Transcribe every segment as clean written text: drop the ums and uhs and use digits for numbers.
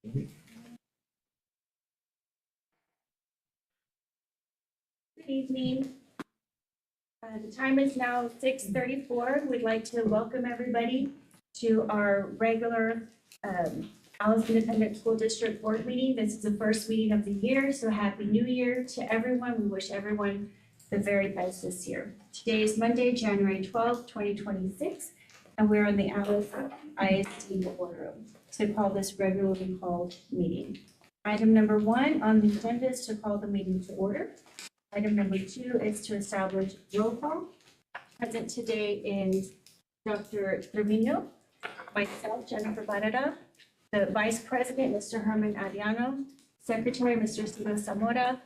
Good evening. The time is now 6:34. We'd like to welcome everybody to our regular Alice Independent School District Board meeting. This is the first meeting of the year, so Happy New Year to everyone. We wish everyone the very best this year. Today is Monday, January 12th, 2026, and we're in the Alice ISD Boardroom to call this regularly called meeting. Item number 1 on the agenda is to call the meeting to order. Item number 2 is to establish roll call. Present today is Dr. Trevino, myself, Jennifer Barrera, the Vice President, Mr. Herman Ariano, Secretary, Mr. Ciro Zamora,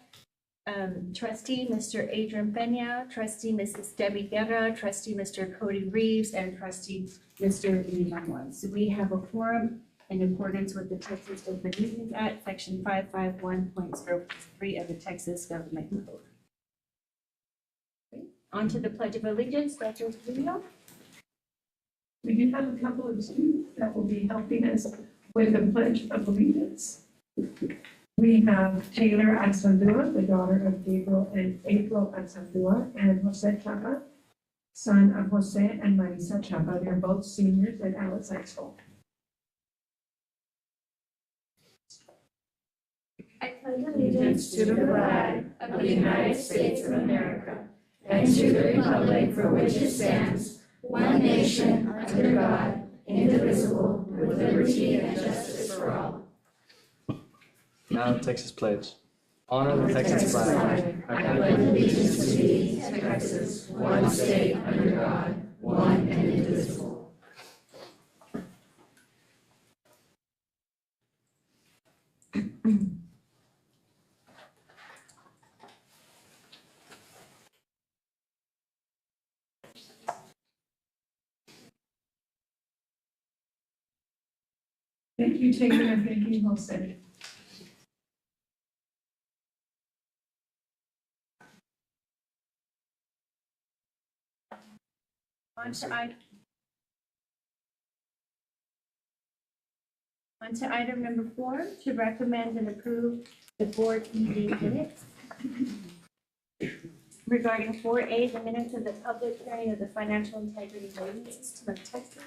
Trustee, Mr. Adrian Peña, Trustee, Mrs. Debbie Guerra, Trustee, Mr. Cody Reeves, and Trustee, Mr. Lee Manuel. So we have a quorum in accordance with the Texas Open Meetings Act, Section 551.03 of the Texas Government Code. On to the Pledge of Allegiance, Dr. Trevino. We do have a couple of students that will be helping us with the Pledge of Allegiance. We have Taylor Asandua, the daughter of Gabriel and April Asandua, and Jose Chapa, son of Jose and Marisa Chapa. They're both seniors at Alice High School. I pledge allegiance to the flag of the United States of America and to the republic for which it stands, one nation, under God, indivisible, with liberty and justice for all. Now the Texas Pledge. Honor the Texas flag. I pledge allegiance to thee, Texas, one state, under God, one and indivisible. Thank you, Taylor, and thank you, Jose. On to item number 4, to recommend and approve the board meeting minutes. Regarding 4A, the minutes of the public hearing of the Financial Integrity Rating System of Texas,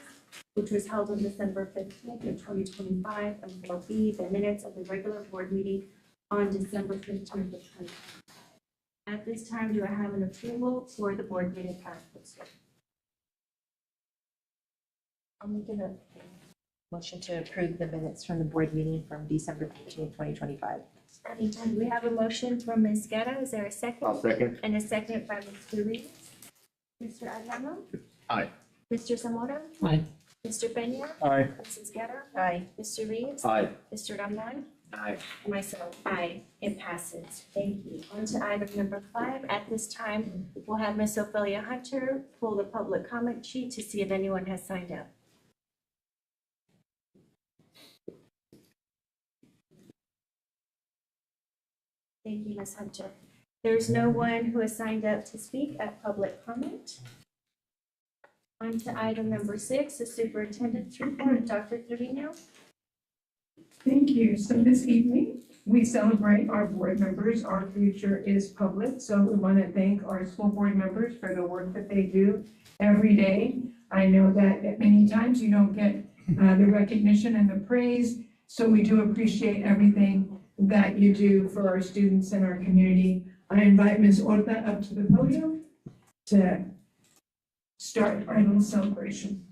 which was held on December 15th of 2025, and 4B, the minutes of the regular board meeting on December 15th of 2025. At this time, do I have an approval for the board meeting packets? I'm going to Motion to approve the minutes from the board meeting from December 15, 2025. anytime. We have a motion from Ms. Guerra. Is there a second? I'll second. And a second by Mr. Reeves. Mr. Ariano? Aye. Mr. Zamora? Aye. Mr. Peña? Aye. Mrs. Guerra? Aye. Mr. Reeves? Aye. Mr. Ramon? Aye. Myself, aye. It passes. Thank you. On to item number 5. At this time, we'll have Ms. Ophelia Hunter pull the public comment sheet to see if anyone has signed up. Thank you, Ms. Hunter. There's no one who has signed up to speak at public comment. On to item number 6, the superintendent's report. Dr. Trevino. Thank you. So this evening, we celebrate our board members. Our future is public, so we want to thank our school board members for the work that they do every day. I know that at many times you don't get the recognition and the praise, so we do appreciate everything that you do for our students and our community. I invite Ms. Orta up to the podium to start our little celebration.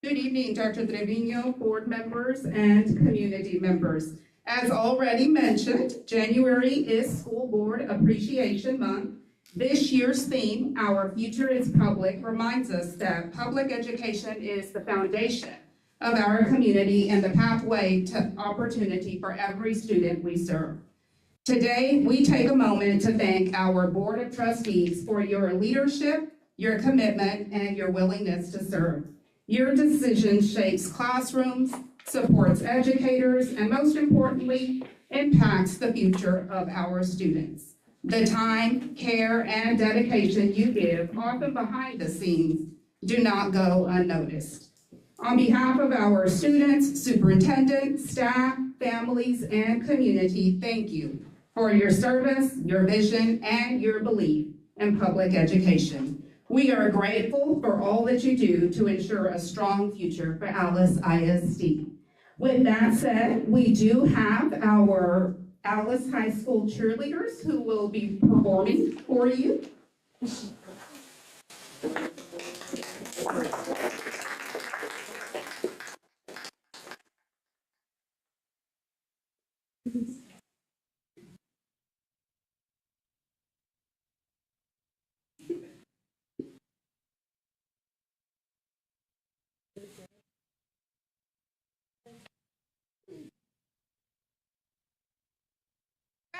Good evening, Dr. Trevino, board members, and community members. As already mentioned, January is School Board Appreciation Month. This year's theme, Our Future is Public, reminds us that public education is the foundation of our community and the pathway to opportunity for every student we serve. Today, we take a moment to thank our Board of Trustees for your leadership, your commitment, and your willingness to serve. Your decision shapes classrooms, supports educators, and most importantly, impacts the future of our students. The time, care, and dedication you give, often behind the scenes, do not go unnoticed. On behalf of our students, superintendent, staff, families, and community, thank you for your service, your vision, and your belief in public education. We are grateful for all that you do to ensure a strong future for Alice ISD. With that said, we do have our Alice High School cheerleaders who will be performing for you.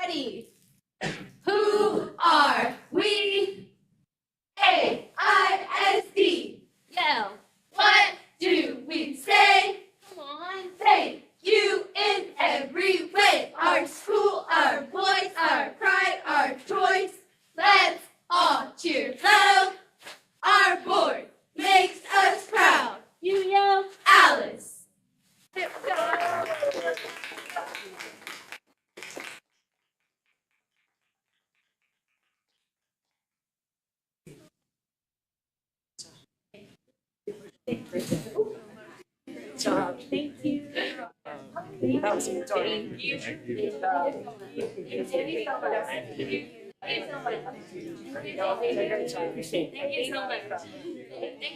Ready? Who are we? AISD. Yell. What do we say? Come on, say. You in every way. Our school, our voice, our pride, our choice. Let's all cheer loud. Our board makes us proud. You yell, Alice. Hip go. Job. Thank you. That was a Thank you. Thank you so much. Thank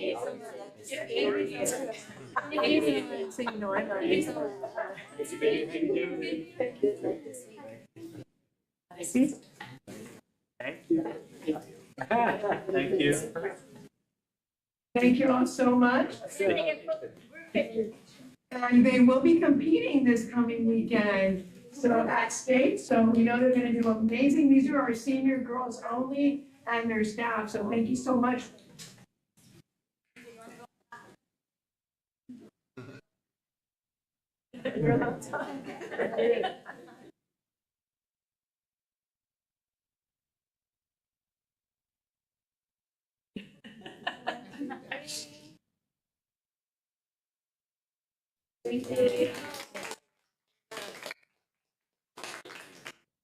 you so much. Thank you so much. Thank you so much. Thank you so much. Thank you. Thank you all so much. And they will be competing this coming weekend, so at state, so we know they're gonna do amazing. These are our senior girls only and their staff, so thank you so much.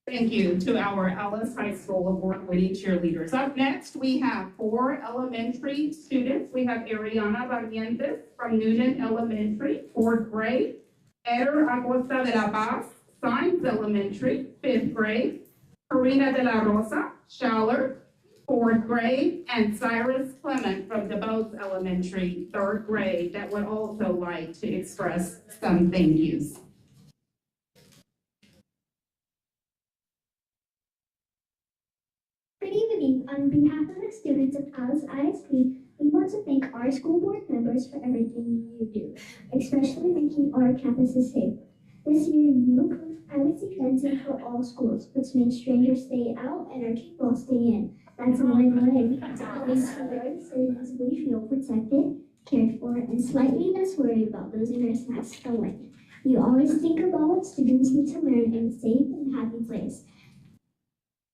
Thank you to our Alice High School award-winning cheerleaders. Up next, we have 4 elementary students. We have Ariana Barrientos from Noonan Elementary, 4th grade. Eder Acosta de la Paz, Science Elementary, 5th grade. Karina de la Rosa, Schaller, 4th grade. And Cyrus Clement from DeBose Elementary, 3rd grade, that would also like to express some thank yous. Good evening. On behalf of the students of Alice ISD, we want to thank our school board members for everything you do, especially making our campuses safe. This year, you approved privacy fencing for all schools, which means strangers stay out and our people stay in. That's a win-win. It's a place where our citizens we feel protected, cared for, and slightly less worried about losing our snacks stolen. You always think about what students need to learn in a safe and happy place.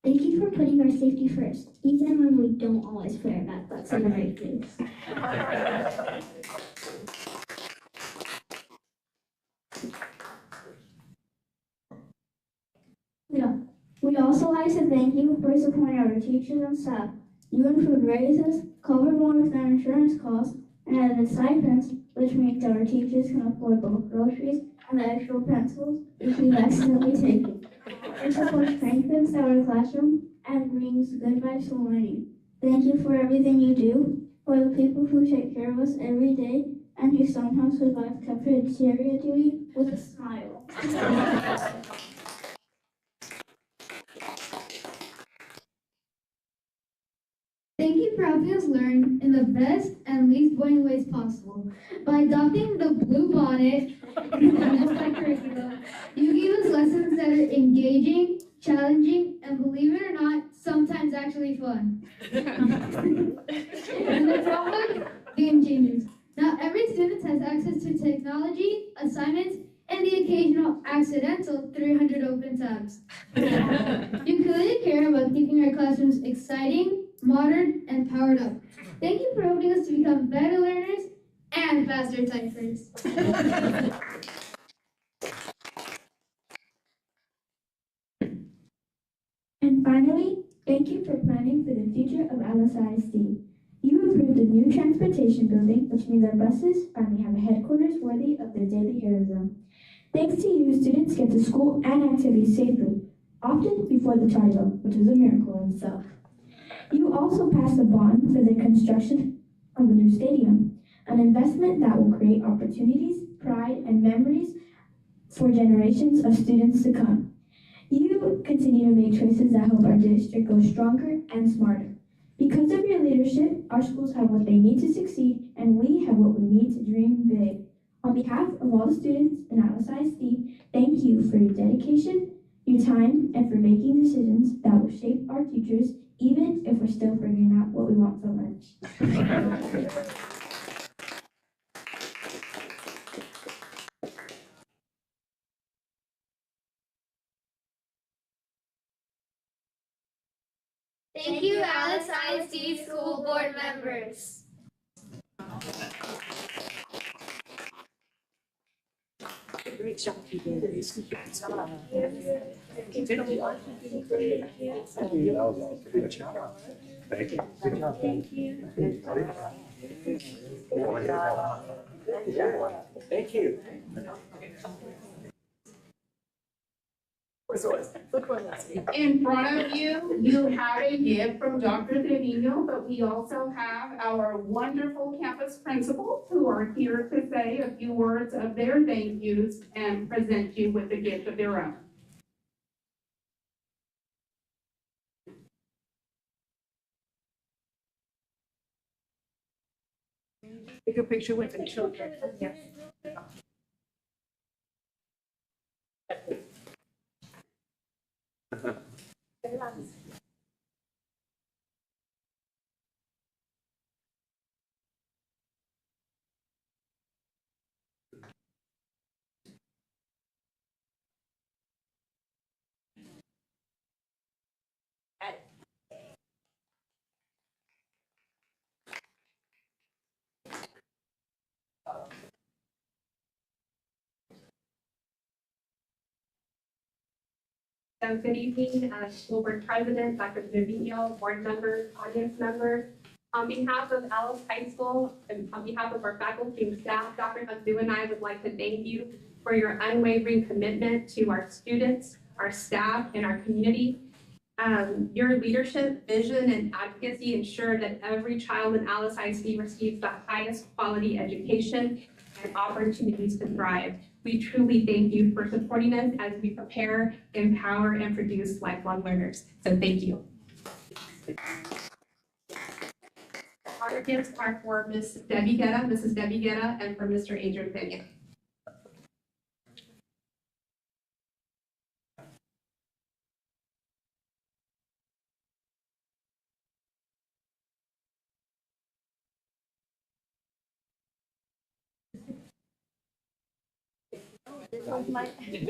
Thank you for putting our safety first, even when we don't always put our backpacks in the right place. We also like to thank you for supporting our teachers and staff. You improved raises, covered more of their insurance costs, and added stipends, which means our teachers can afford both groceries and the extra pencils if we've accidentally taken. Your support strengthens our classroom and brings good vibes to learning. Thank you for everything you do, for the people who take care of us every day, and who somehow survive cafeteria duty with a smile. Thank you for helping us learn in the best and least boring ways possible. By adopting the blue bonnet curriculum, you gave us lessons that are engaging, challenging, and believe it or not, sometimes actually fun. And the Chromebook, game changers. Now every student has access to technology, assignments, and the occasional accidental 300 open tabs. You clearly care about keeping our classrooms exciting, modern, and powered up. Thank you for helping us to become better learners and faster typers. And finally, thank you for planning for the future of Alice ISD. You approved a new transportation building, which means our buses finally have a headquarters worthy of their daily heroism. Thanks to you, students get to school and activities safely, often before the trial, which is a miracle in itself. You also passed a bond for the construction of a new stadium, an investment that will create opportunities, pride, and memories for generations of students to come. You continue to make choices that help our district go stronger and smarter. Because of your leadership, our schools have what they need to succeed, and we have what we need to dream big. On behalf of all the students in Alice ISD, thank you for your dedication, your time, and for making decisions that will shape our futures, even if we're still figuring out what we want for lunch. Thank you, Alice ISD School Board members. Great job, you did. That was awesome. Good job. Thank you. Good job. Thank you. Thank you. In front of you, you have a gift from Dr. Trevino, but we also have our wonderful campus principals who are here to say a few words of their thank yous and present you with a gift of their own. Take a picture with the children. Yes. So good evening, School Board President, Dr. Trevino, board members, audience members. On behalf of Alice High School and on behalf of our faculty and staff, Dr. Hunsu and I would like to thank you for your unwavering commitment to our students, our staff, and our community. Your leadership, vision, and advocacy ensure that every child in Alice ISD receives the highest quality education and opportunities to thrive. We truly thank you for supporting us as we prepare, empower, and produce lifelong learners. So thank you. Our gifts are for Mrs. Debbie Guerra, and for Mr. Adrian Pena. This one's my. You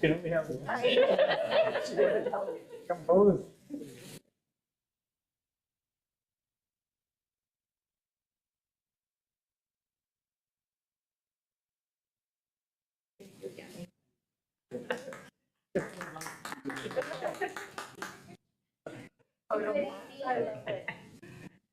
can only have one. Come both.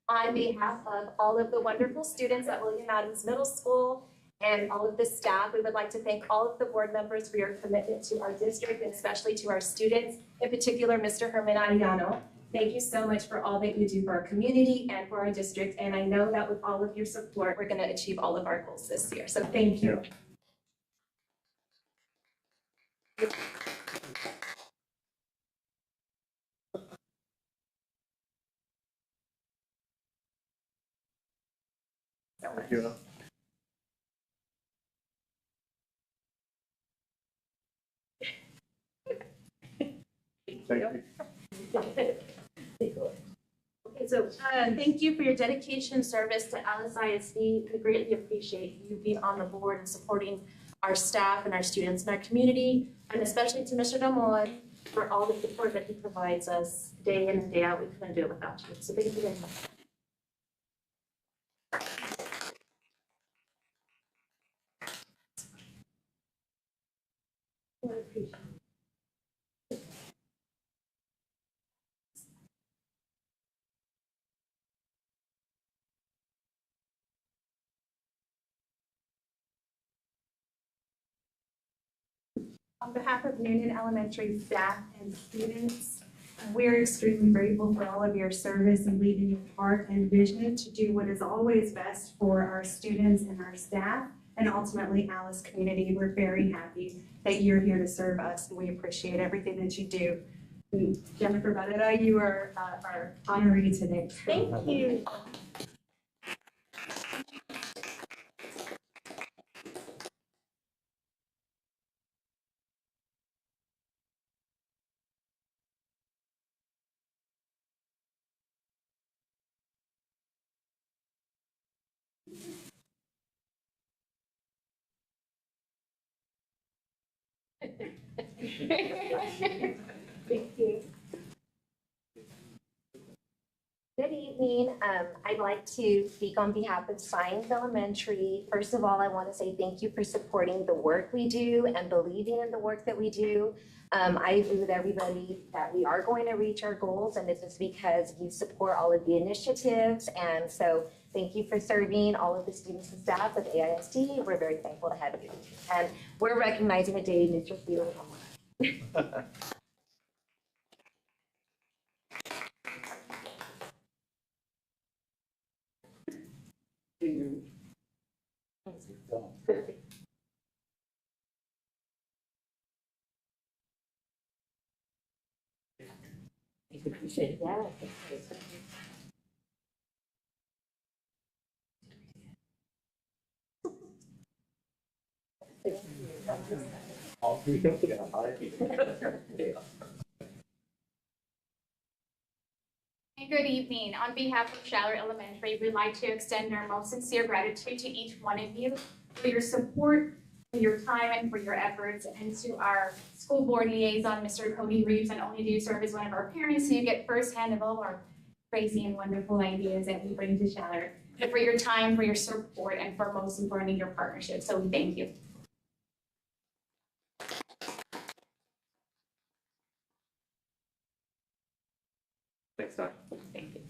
On behalf of all of the wonderful students at William Adams Middle School and all of the staff, we would like to thank all of the board members for your commitment to our district and especially to our students, in particular, Mr. Herman Arellano. Thank you so much for all that you do for our community and for our district. And I know that with all of your support, we're going to achieve all of our goals this year. So thank you. Thank you. Thank you. Okay, So thank you for your dedication and service to Alice ISD. We greatly appreciate you being on the board and supporting our staff and our students in our community, and especially to Mr. Damoa for all the support that he provides us day in and day out. We couldn't do it without you. So thank you very much. On behalf of Noonan Elementary staff and students, we're extremely grateful for all of your service and leading your heart and vision to do what is always best for our students and our staff, and ultimately Alice community. We're very happy that you're here to serve us, and we appreciate everything that you do. And Jennifer Barrera, you are our honoree today. Thank you. Thank you. Good evening. I'd like to speak on behalf of Science Elementary. First of all, I want to say thank you for supporting the work we do and believing in the work that we do. I agree with everybody that we are going to reach our goals, and this is because you support all of the initiatives. And so thank you for serving all of the students and staff of AISD. We're very thankful to have you. And we're recognizing a day Mr. Field. Yeah. And good evening. On behalf of Shaler Elementary, we'd like to extend our most sincere gratitude to each one of you for your support, for your time, and for your efforts, and to our school board liaison, Mr. Cody Reeves. And only do you serve as one of our parents, so you get firsthand of all our crazy and wonderful ideas that we bring to Shaler. But for your time, for your support, and for most importantly, your partnership. So we thank you. Thanks, Doc. Thank you.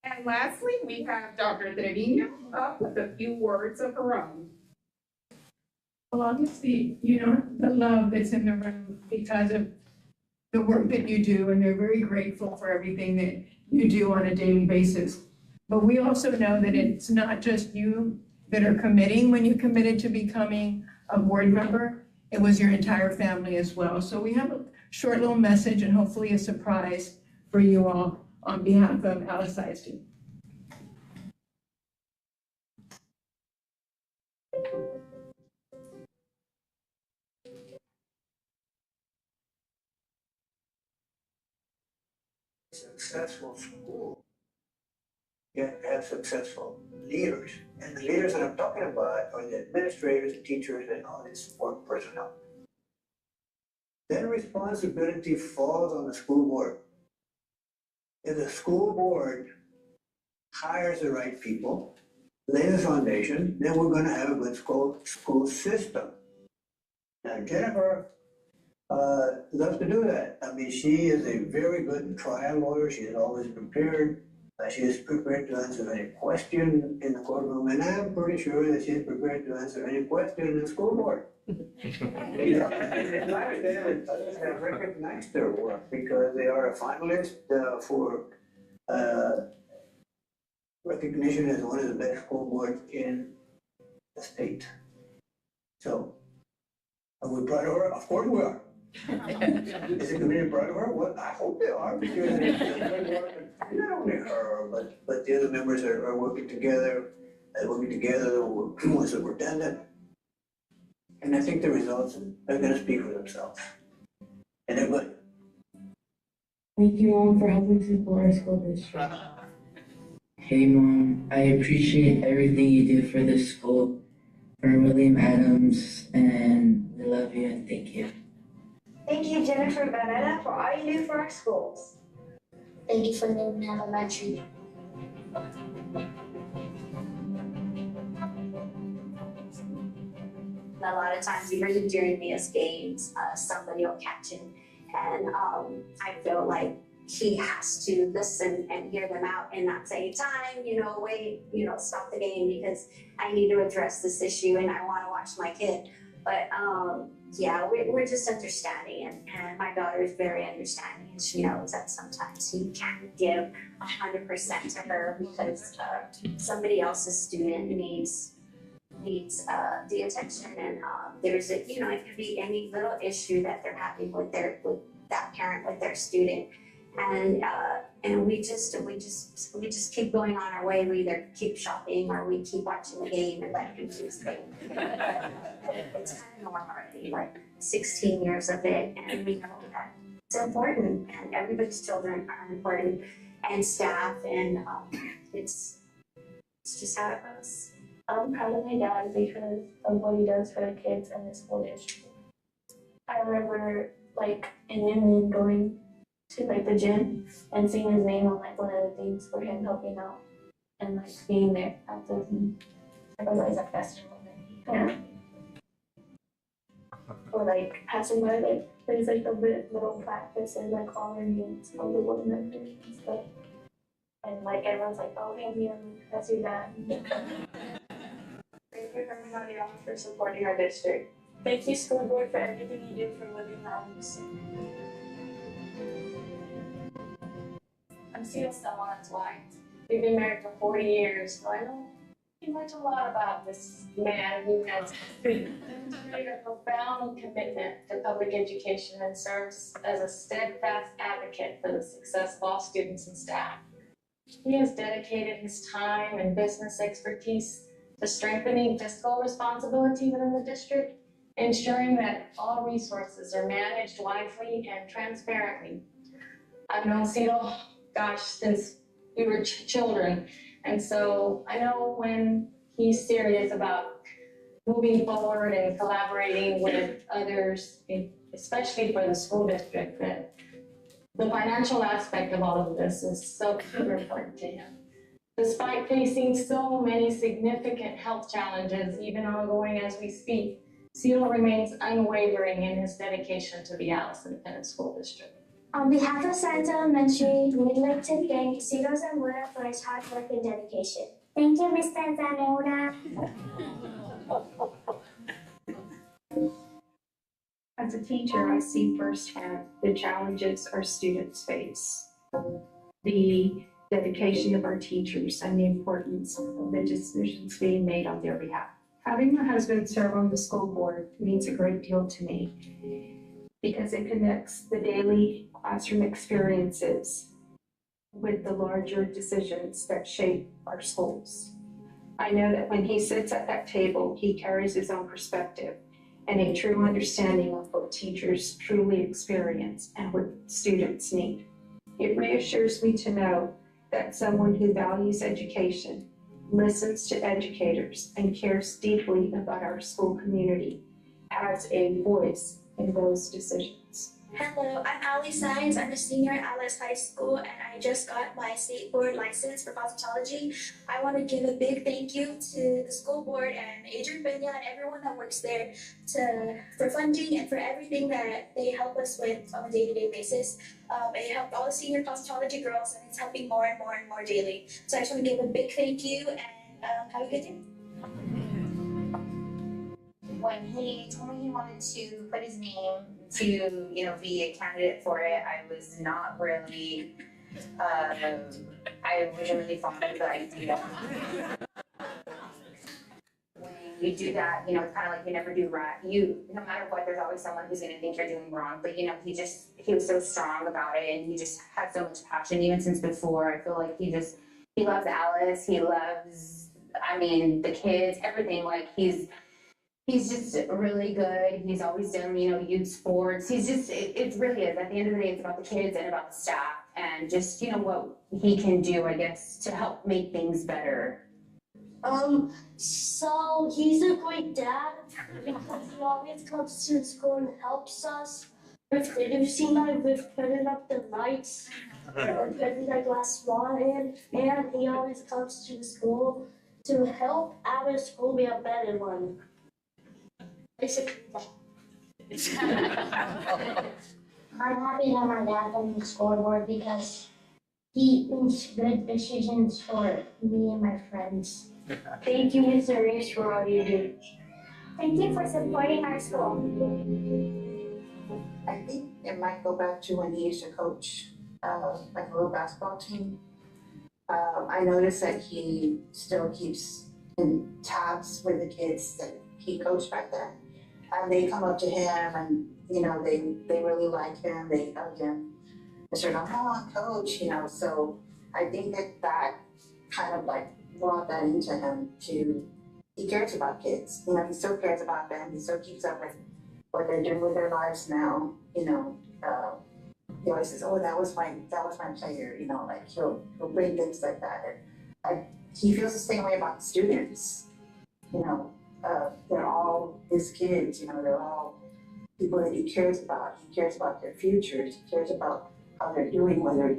And lastly, we have Dr. Trevino up with a few words of her own. Well, obviously, you know, the love that's in the room because of the work that you do, and they're very grateful for everything that you do on a daily basis. But we also know that it's not just you that are committing when you committed to becoming a board member. It was your entire family as well. So we have a short little message and hopefully a surprise for you all on behalf of Alice ISD. Successful school can have successful leaders. And the leaders that I'm talking about are the administrators, the teachers, and all the support personnel. Then responsibility falls on the school board. If the school board hires the right people, lays the foundation, then we're gonna have a good school system. Now Jennifer loves to do that. I mean, she is a very good trial lawyer. She is always prepared. She is prepared to answer any question in the courtroom, and I'm pretty sure that she is prepared to answer any question in the school board. Others have recognized their work because they are a finalist for recognition as one of the best school boards in the state. So, are we proud of her? Of course we are. Is the community proud of her? Well, I hope they are, because not only her, but the other members are working together, the superintendent. And I think the results are gonna speak for themselves. And they're good. Thank you, Mom, for helping support our school district. Hey, Mom, I appreciate everything you do for the school, for William Adams, and we love you and thank you. Thank you, Jennifer Banana, for all you do for our schools. Thank you for Newton Elementary. A lot of times, even during these games, somebody will catch him, and I feel like he has to listen and hear them out and not say, time, wait, stop the game because I need to address this issue and I want to watch my kid. But yeah, we're just understanding, and my daughter is very understanding, and she knows that sometimes he can't give 100% to her because somebody else's student needs the attention, and there's it could be any little issue that they're having with that parent with their student, and we just keep going on our way. We either keep shopping or we keep watching the game and let him do his thing. It's kind of normal already, like 16 years of it, and we know that it's important, and everybody's children are important, and staff, and it's just how it goes. I'm proud of my dad because of what he does for the kids in the school district. I remember in Union going to the gym and seeing his name on one of the things for him helping out and being there after he was a festival. Yeah. Or passing by there's a little plaque that says all their names of the board members and stuff. And everyone's oh, thank you, that's your dad. Thank you, everybody else, for supporting our district. Thank you, school board, for everything you do for William Adams. I'm Cecil Stellan's wife. We've been married for 40 years, so I know pretty much a lot about this man who has demonstrated a profound commitment to public education and serves as a steadfast advocate for the success of all students and staff. He has dedicated his time and business expertise to strengthening fiscal responsibility within the district, ensuring that all resources are managed wisely and transparently. I've known Cecil, since we were children, and so I know when he's serious about moving forward and collaborating with others, especially for the school district, that the financial aspect of all of this is so super important to him. Despite facing so many significant health challenges, even ongoing as we speak, Cecil remains unwavering in his dedication to the Alice Independent School District. On behalf of Science Elementary, we'd like to thank Cito Zamora for his hard work and dedication. Thank you, Mr. Zamora. As a teacher, I see firsthand the challenges our students face, the dedication of our teachers, and the importance of the decisions being made on their behalf. Having my husband serve on the school board means a great deal to me because it connects the daily classroom experiences with the larger decisions that shape our schools. I know that when he sits at that table, he carries his own perspective and a true understanding of what teachers truly experience and what students need. It reassures me to know that someone who values education, listens to educators, and cares deeply about our school community has a voice in those decisions. Hello, I'm Ali Sines. I'm a senior at Alice High School, and I just got my state board license for cosmetology. I want to give a big thank you to the school board and Adrian Benya and everyone that works there for funding and for everything that they help us with on a day-to-day basis. It helped all the senior cosmetology girls, and it's helping more and more and more daily. So I just want to give a big thank you, and have a good day. When he told me he wanted to put his name to, be a candidate for it, I was not really, I wasn't really fond of the idea. When you do that, it's kind of like you never do right. No matter what, there's always someone who's going to think you're doing wrong. But, he was so strong about it, and he just had so much passion, even since before. I feel like he loves Alice. He loves, the kids, everything. He's just really good. He's always done, youth sports. He's just, it really is. At the end of the day, it's about the kids and about the staff and just, what he can do, I guess, to help make things better. So he's a great dad because he always comes to school and helps us with reducing light, with putting up the lights, and putting the glass wall in, and he always comes to the school to help our school be a better one. Basically, I'm happy that my dad's on the scoreboard because he makes good decisions for me and my friends. Thank you, Mr. Reese, for all you do. Thank you for supporting our school. I think it might go back to when he used to coach, like a little basketball team. I noticed that he still keeps in tabs with the kids that he coached back then. And they come up to him and, they really like him, they hug him. And sort of, come on, coach, so I think that kind of like brought that into him he cares about kids, he still cares about them, he still keeps up with what they're doing with their lives now, he always says, oh, that was my player, like he'll bring things like that. And he feels the same way about the students, they're all his kids, they're all people that he cares about. He cares about their futures, he cares about how they're doing, whether it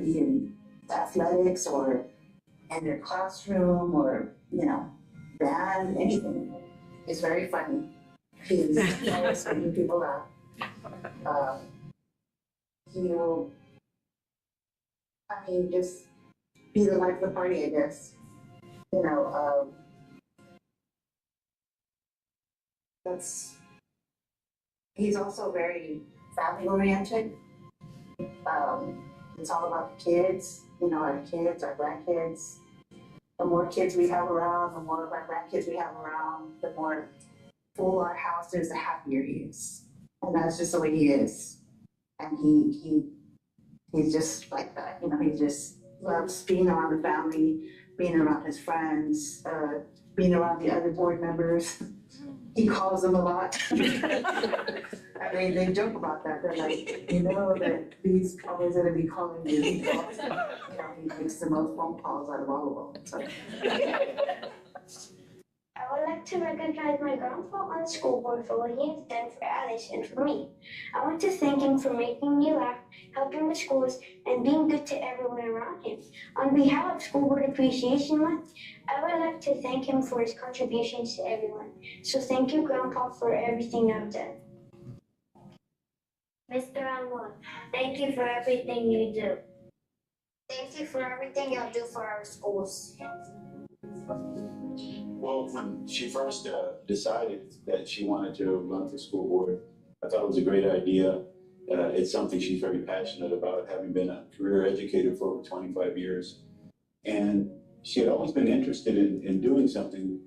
be in athletics or in their classroom or, band, anything. It's very funny. He's always making people laugh. He will, just be the life of the party, I guess. He's also very family oriented. It's all about the kids, our kids, our grandkids. The more kids we have around, the more of our grandkids we have around, the more full our house is, the happier he is. And that's just the way he is. And he's just like that, he just loves being around the family, being around his friends, being around the other board members. He calls them a lot. They joke about that. They're like, that he's always gonna be calling you. He makes the most phone calls out of all of them. So. I would like to recognize my grandpa on the school board for what he has done for Alice and for me. I want to thank him for making me laugh, helping the schools, and being good to everyone around him. On behalf of School Board Appreciation Month, I would like to thank him for his contributions to everyone. So thank you, Grandpa, for everything I've done. Mr. Anwar, thank you for everything you do. Thank you for everything you do for our schools. Well, when she first decided that she wanted to run for school board, I thought it was a great idea. It's something she's very passionate about, having been a career educator for over 25 years. And she had always been interested in doing something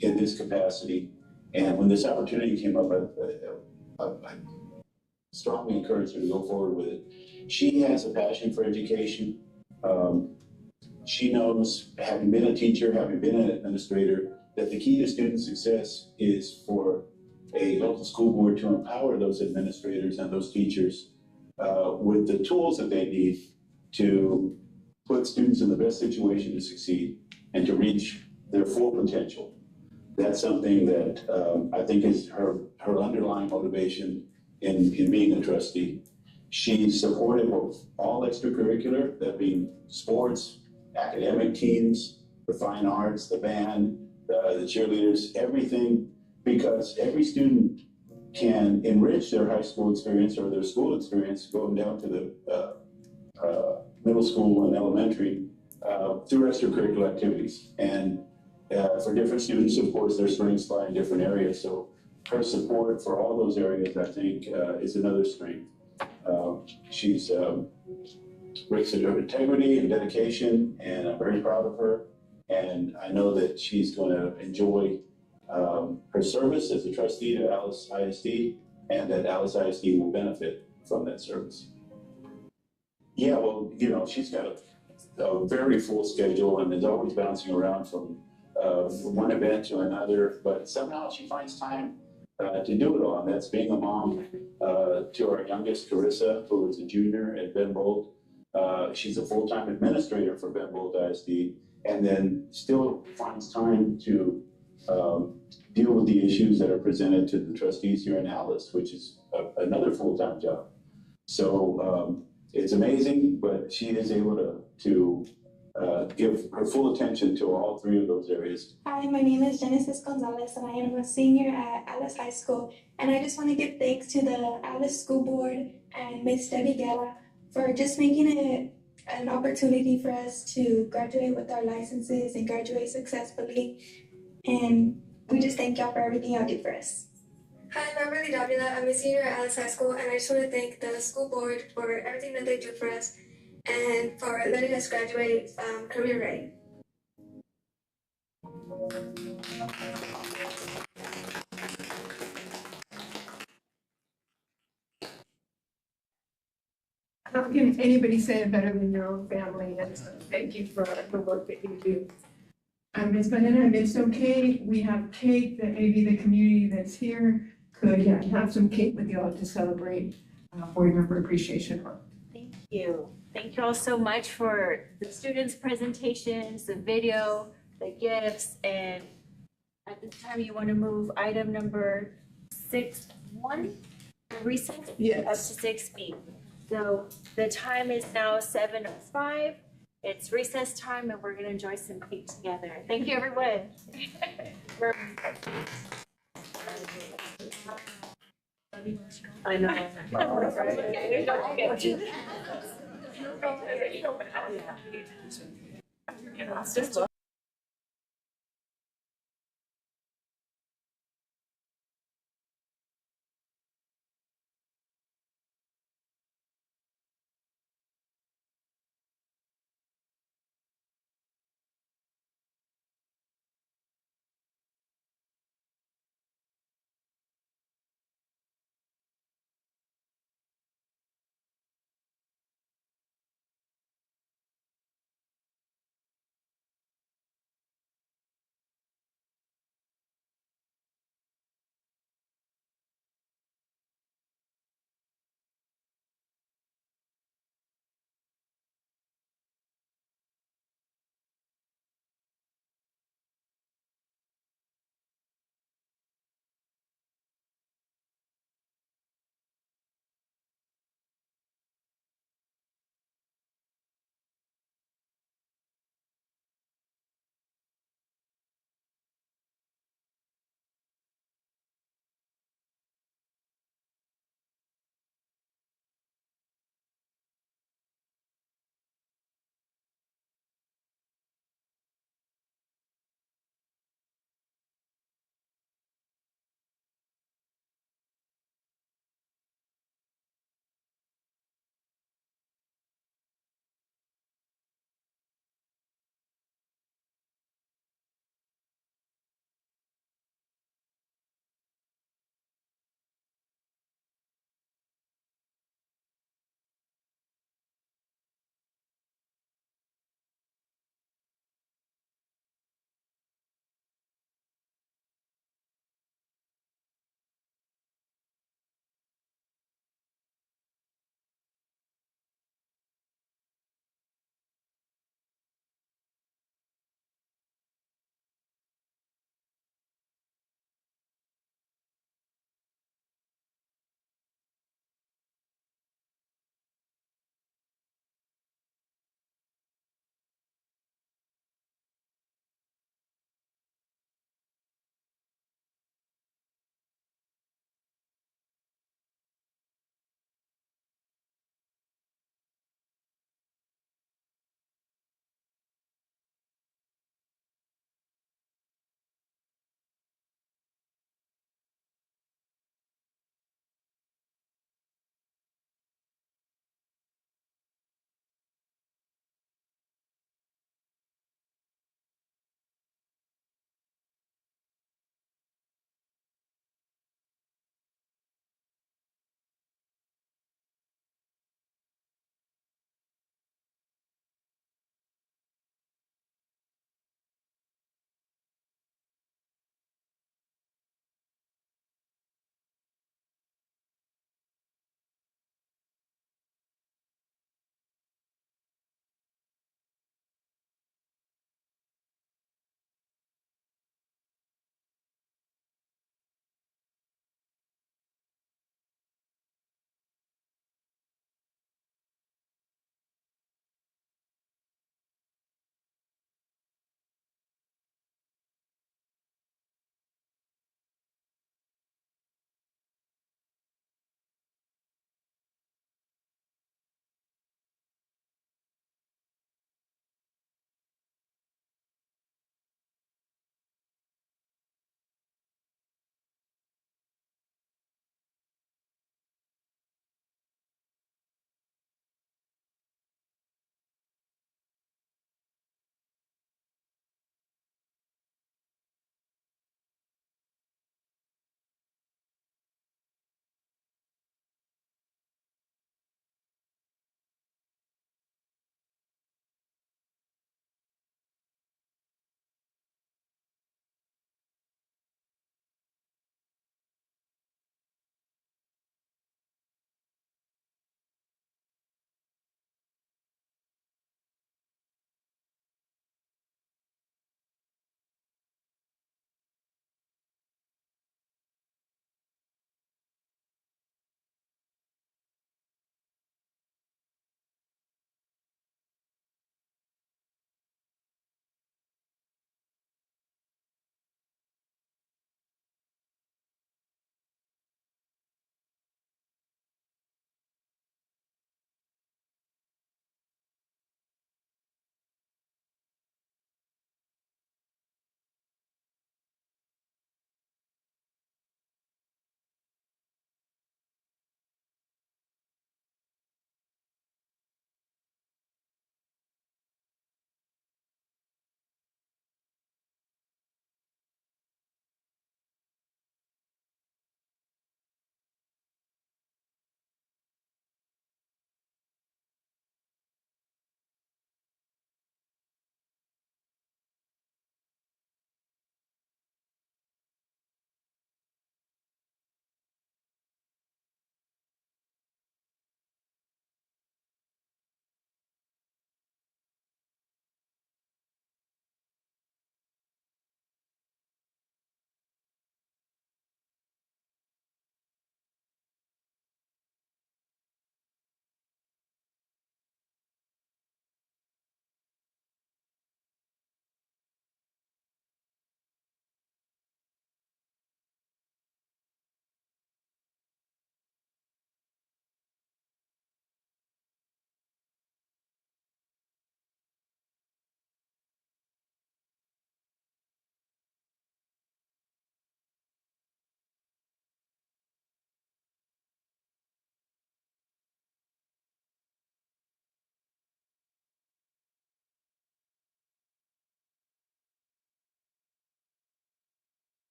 in this capacity. And when this opportunity came up, I strongly encouraged her to go forward with it. She has a passion for education. She knows, having been a teacher, having been an administrator, that the key to student success is for a local school board to empower those administrators and those teachers with the tools that they need to put students in the best situation to succeed and to reach their full potential. That's something that I think is her underlying motivation in being a trustee. She's supportive of all extracurricular, that being sports, academic teams, the fine arts, the band, the cheerleaders, everything, because every student can enrich their high school experience or their school experience going down to the middle school and elementary through extracurricular activities. And for different students, of course, their strengths lie in different areas. So her support for all those areas, I think, is another strength. She's breaks her integrity and dedication, and I'm very proud of her. And I know that she's going to enjoy her service as a trustee to Alice ISD, and that Alice ISD will benefit from that service. Yeah, well, she's got a very full schedule and is always bouncing around from one event to another, but somehow she finds time to do it all. And that's being a mom to our youngest, Carissa, who is a junior at Ben Bolt. She's a full-time administrator for Ben Bolt ISD, and then still finds time to deal with the issues that are presented to the trustees here in Alice, which is another full-time job. So it's amazing, but she is able to give her full attention to all three of those areas. Hi, my name is Genesis Gonzalez, and I am a senior at Alice High School. And I just want to give thanks to the Alice School Board and Miss Debbie Guerra for just making it an opportunity for us to graduate with our licenses and graduate successfully. And we just thank y'all for everything y'all do for us. Hi, I'm Beverly Davila. I'm a senior at Alice High School, and I just want to thank the school board for everything that they do for us and for letting us graduate career ready. How can anybody say it better than your own family? And so thank you for the work that you do. Ms. Banana, if it's okay, we have cake that maybe the community that's here could have some cake with y'all to celebrate Board Member Appreciation Month. Thank you. Thank you all so much for the students' presentations, the video, the gifts, and at this time, you want to move item number 6.1, recess? Yes. Up to 6B. So the time is now 7:05. It's recess time, and we're going to enjoy some cake together. Thank you, everyone. I know. It's just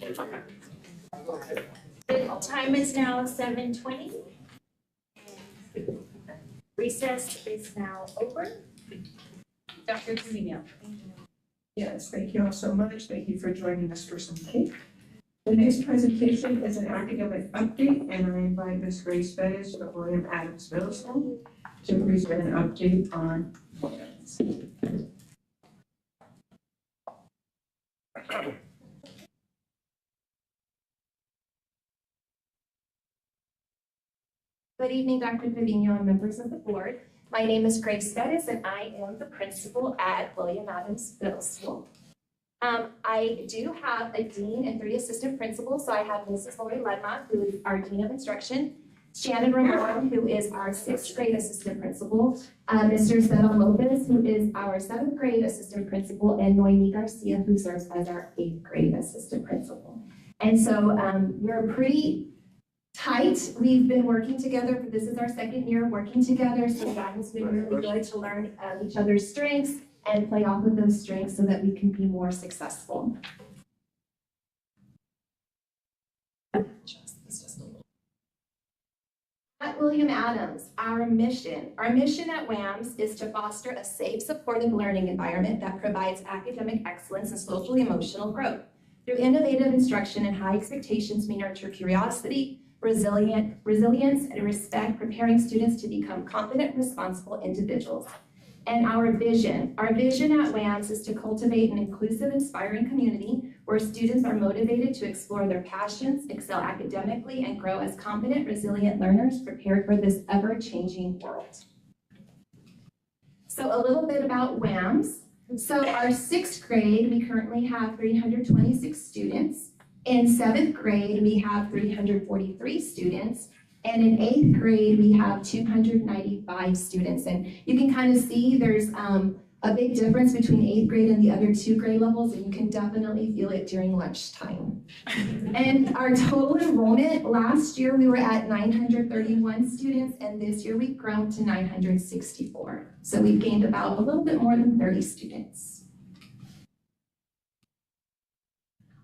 The time is now 7:20. Recess is now over. Dr. Trevino. Yes, thank you all so much. Thank you for joining us for some cake. The next presentation is an academic update, and I invite Ms. Grace Bettis of William Adams Middle School to present an update on WAMS. Good evening, Dr. Trevino and members of the board. My name is Grace Bettis, and I am the principal at William Adams Middle School. I do have a dean and 3 assistant principals. So I have Mrs. Lori Ledma, who is our dean of instruction, Shannon Ramon, who is our 6th grade assistant principal, Mr. Cedal Lopez, who is our 7th grade assistant principal, and Noemi Garcia, who serves as our 8th grade assistant principal. And so we're pretty tight. We've been working together. This is our 2nd year working together, so that has been really good to learn each other's strengths and play off of those strengths so that we can be more successful. At William Adams, our mission at WAMS is to foster a safe, supportive learning environment that provides academic excellence and social emotional growth. Through innovative instruction and high expectations, we nurture curiosity, resilience, and respect, preparing students to become confident, responsible individuals. And our vision at WAMS is to cultivate an inclusive, inspiring community where students are motivated to explore their passions, excel academically, and grow as confident, resilient learners prepared for this ever-changing world. So a little bit about WAMS. So our 6th grade, we currently have 326 students. In 7th grade, we have 343 students. And in 8th grade, we have 295 students. And you can kind of see there's a big difference between 8th grade and the other 2 grade levels, and you can definitely feel it during lunchtime. And our total enrollment, last year we were at 931 students, and this year we've grown to 964. So we've gained about a little bit more than 30 students.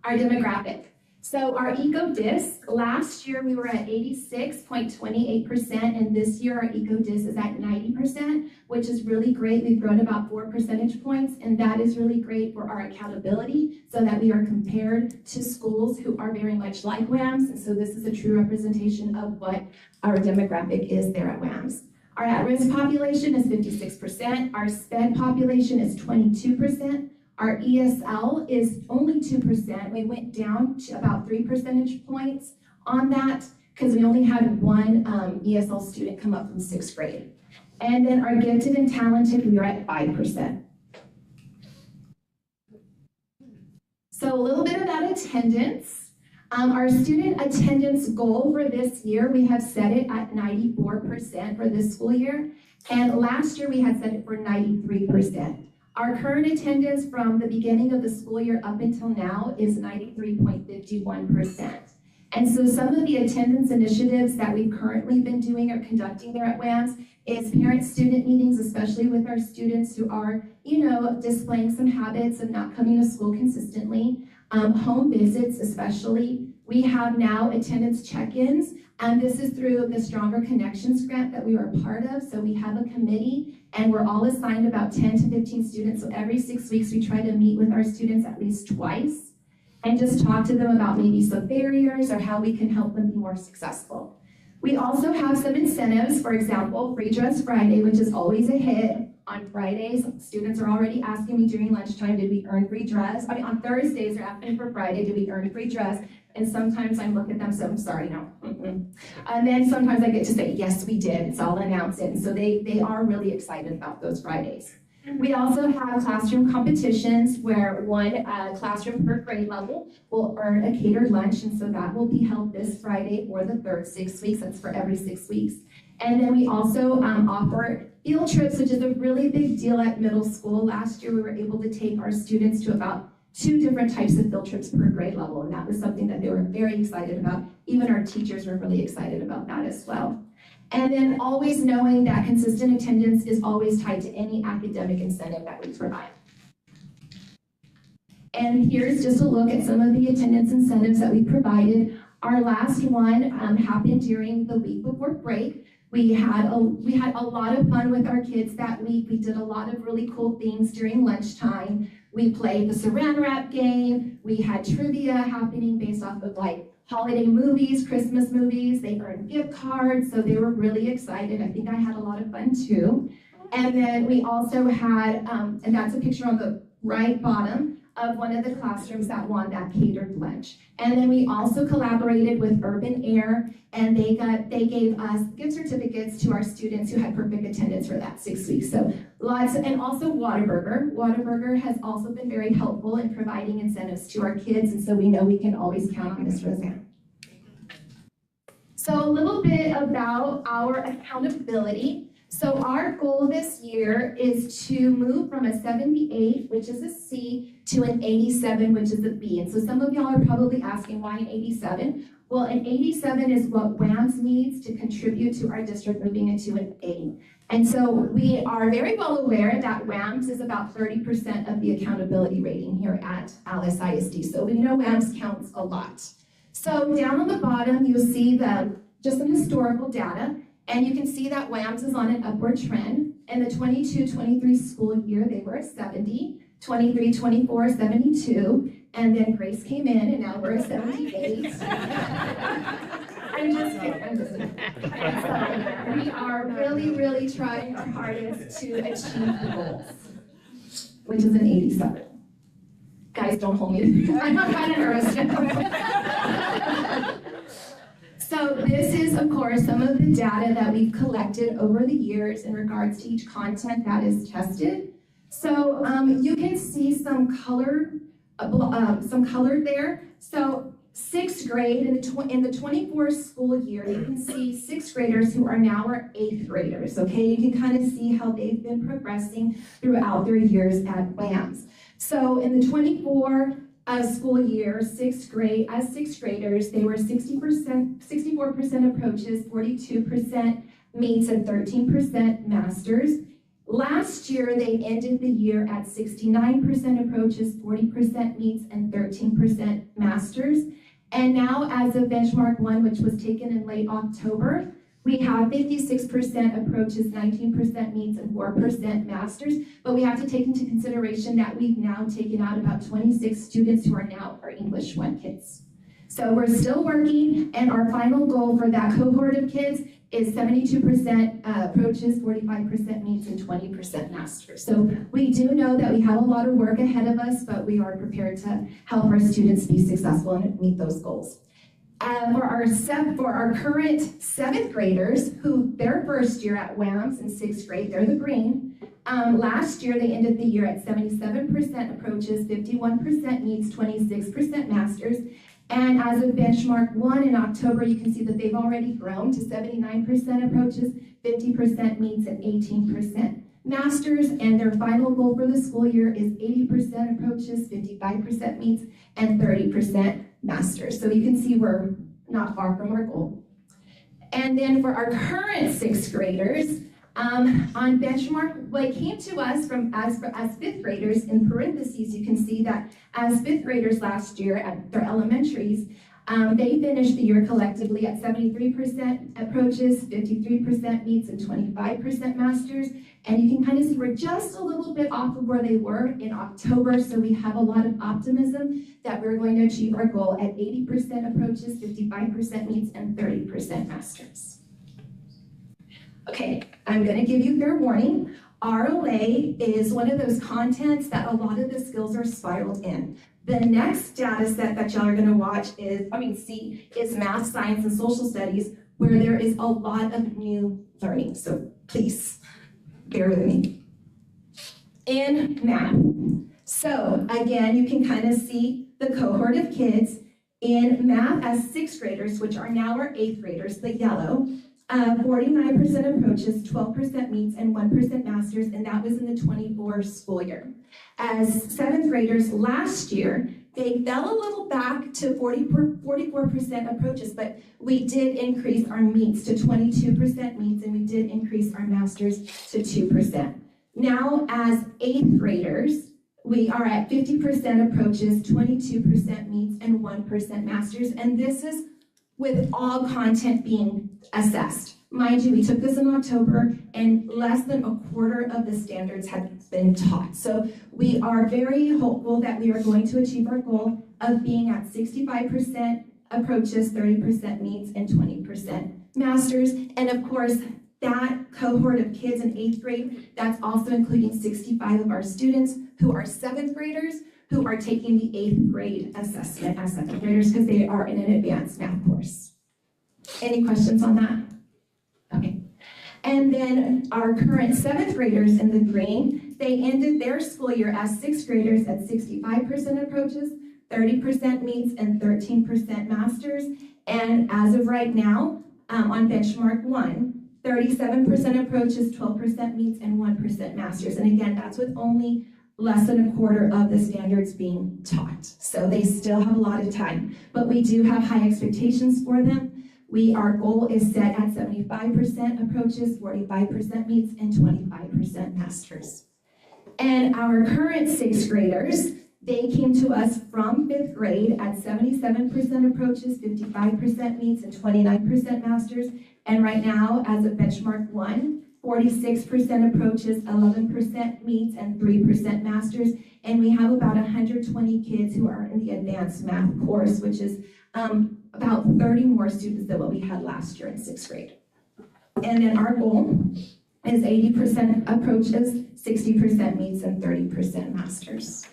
Our demographic. So our EcoDis, last year we were at 86.28%, and this year our EcoDis is at 90%, which is really great. We've grown about 4 percentage points, and that is really great for our accountability so that we are compared to schools who are very much like WAMS, and so this is a true representation of what our demographic is there at WAMS. Our at-risk population is 56%, our SPED population is 22%, our ESL is only 2%. We went down to about 3 percentage points on that because we only had 1 ESL student come up from 6th grade. And then our gifted and talented, we are at 5%. So a little bit about attendance. Our student attendance goal for this year, we have set it at 94% for this school year. And last year we had set it for 93%. Our current attendance from the beginning of the school year up until now is 93.51%. And so some of the attendance initiatives that we've currently been doing or conducting there at WAMS is parent-student meetings, especially with our students who are, displaying some habits of not coming to school consistently. Home visits especially. We have now attendance check-ins, and this is through the Stronger Connections grant that we are a part of. So we have a committee, and we're all assigned about 10 to 15 students. So every 6 weeks, we try to meet with our students at least twice and just talk to them about maybe some barriers or how we can help them be more successful. We also have some incentives, for example, Free Dress Friday, which is always a hit. On Fridays, students are already asking me during lunchtime, did we earn free dress? On Thursdays, they're asking for Friday, did we earn a free dress? And sometimes I look at them, so I'm sorry, no. And then sometimes I get to say, yes, we did, so I'll announce it. And so they are really excited about those Fridays. We also have classroom competitions where 1 classroom per grade level will earn a catered lunch, and so that will be held this Friday for the 3rd 6 weeks. That's for every 6 weeks. And then we also offer field trips, which is a really big deal at middle school. Last year we were able to take our students to about 2 different types of field trips per grade level, and that was something that they were very excited about. Even our teachers were really excited about that as well. And then always knowing that consistent attendance is always tied to any academic incentive that we provide. And here's just a look at some of the attendance incentives that we provided. Our last one happened during the week before break. We had a lot of fun with our kids that week. We did a lot of really cool things during lunchtime. We played the Saran Wrap game. We had trivia happening based off of like holiday movies, Christmas movies. They earned gift cards, so they were really excited. I think I had a lot of fun too. And then we also had, and that's a picture on the right bottom of one of the classrooms that won that catered lunch. And then we also collaborated with Urban Air, and they gave us gift certificates to our students who had perfect attendance for that 6 weeks. So and also Whataburger. Whataburger has also been very helpful in providing incentives to our kids, and so we know we can always count on Ms. Roseanne. So a little bit about our accountability. So our goal this year is to move from a 78, which is a C, to an 87, which is a B. And so some of y'all are probably asking, why an 87? Well, an 87 is what WAMS needs to contribute to our district moving into an A. And so we are very well aware that WAMS is about 30% of the accountability rating here at Alice ISD. So we know WAMS counts a lot. So down on the bottom, you'll see just some historical data. And you can see that WAMS is on an upward trend. In the 22-23 school year, they were a 70, 23-24, 72, and then Grace came in, and now we're a 78. I'm just kidding. So we are really, really trying our hardest to achieve the goals, which is an 87. Guys, don't hold me. I'm kind of nervous now. So this is, of course, some of the data that we've collected over the years in regards to each content that is tested. So you can see some color there. So 6th grade, in the 24 school year, you can see 6th graders who are now our 8th graders, okay? You can kind of see how they've been progressing throughout their years at WAMS. So in the 24 school year, 6th grade, as 6th graders, they were 64% approaches, 42% meets, and 13% masters. Last year, they ended the year at 69% approaches, 40% meets, and 13% masters. And now, as of benchmark 1, which was taken in late October, we have 56% approaches, 19% meets, and 4% masters. But we have to take into consideration that we've now taken out about 26 students who are now our English 1 kids. So we're still working, and our final goal for that cohort of kids is 72% approaches, 45% meets, and 20% masters. So we do know that we have a lot of work ahead of us, but we are prepared to help our students be successful and meet those goals. For our current 7th graders, who their first year at WAMS in 6th grade, they're the green. Last year, they ended the year at 77% approaches, 51% meets, 26% masters. And as of benchmark 1 in October, you can see that they've already grown to 79% approaches, 50% meets, and 18% masters. And their final goal for the school year is 80% approaches, 55% meets, and 30% masters. So you can see we're not far from our goal. And then for our current 6th graders, on benchmark, what came to us from as 5th graders, in parentheses, you can see that as 5th graders last year at their elementaries, they finished the year collectively at 73% approaches, 53% meets, and 25% masters. And you can kind of see we're just a little bit off of where they were in October, so we have a lot of optimism that we're going to achieve our goal at 80% approaches, 55% meets, and 30% masters. Okay, I'm going to give you fair warning. ROA is one of those contents that a lot of the skills are spiraled in. The next data set that y'all are going to see is math, science, and social studies, where there is a lot of new learning. So please, bear with me. In math. So again, you can kind of see the cohort of kids in math as 6th graders, which are now our 8th graders, the yellow. 49% approaches, 12% meets, and 1% masters, and that was in the 24 school year. As 7th graders last year, they fell a little back to 44% approaches, but we did increase our meets to 22% meets, and we did increase our masters to 2%. Now, as 8th graders, we are at 50% approaches, 22% meets, and 1% masters, and this is with all content being assessed. Mind you, we took this in October, and less than a quarter of the standards had been taught. So we are very hopeful that we are going to achieve our goal of being at 65% approaches, 30% meets, and 20% masters. And of course, that cohort of kids in 8th grade, that's also including 65 of our students who are 7th graders who are taking the 8th grade assessment as 7th graders because they are in an advanced math course. Any questions on that? Okay. And then our current 7th graders in the green, they ended their school year as 6th graders at 65% approaches, 30% meets, and 13% masters. And as of right now, on benchmark 1, 37% approaches, 12% meets, and 1% masters. And again, that's with only less than a quarter of the standards being taught. So they still have a lot of time, but we do have high expectations for them. Our goal is set at 75% approaches, 45% meets, and 25% masters. And our current 6th graders, they came to us from 5th grade at 77% approaches, 55% meets, and 29% masters. And right now, as of benchmark 1, 46% approaches, 11% meets, and 3% masters. And we have about 120 kids who are in the advanced math course, which is about 30 more students than what we had last year in 6th grade. And then our goal is 80% approaches, 60% meets, and 30% masters.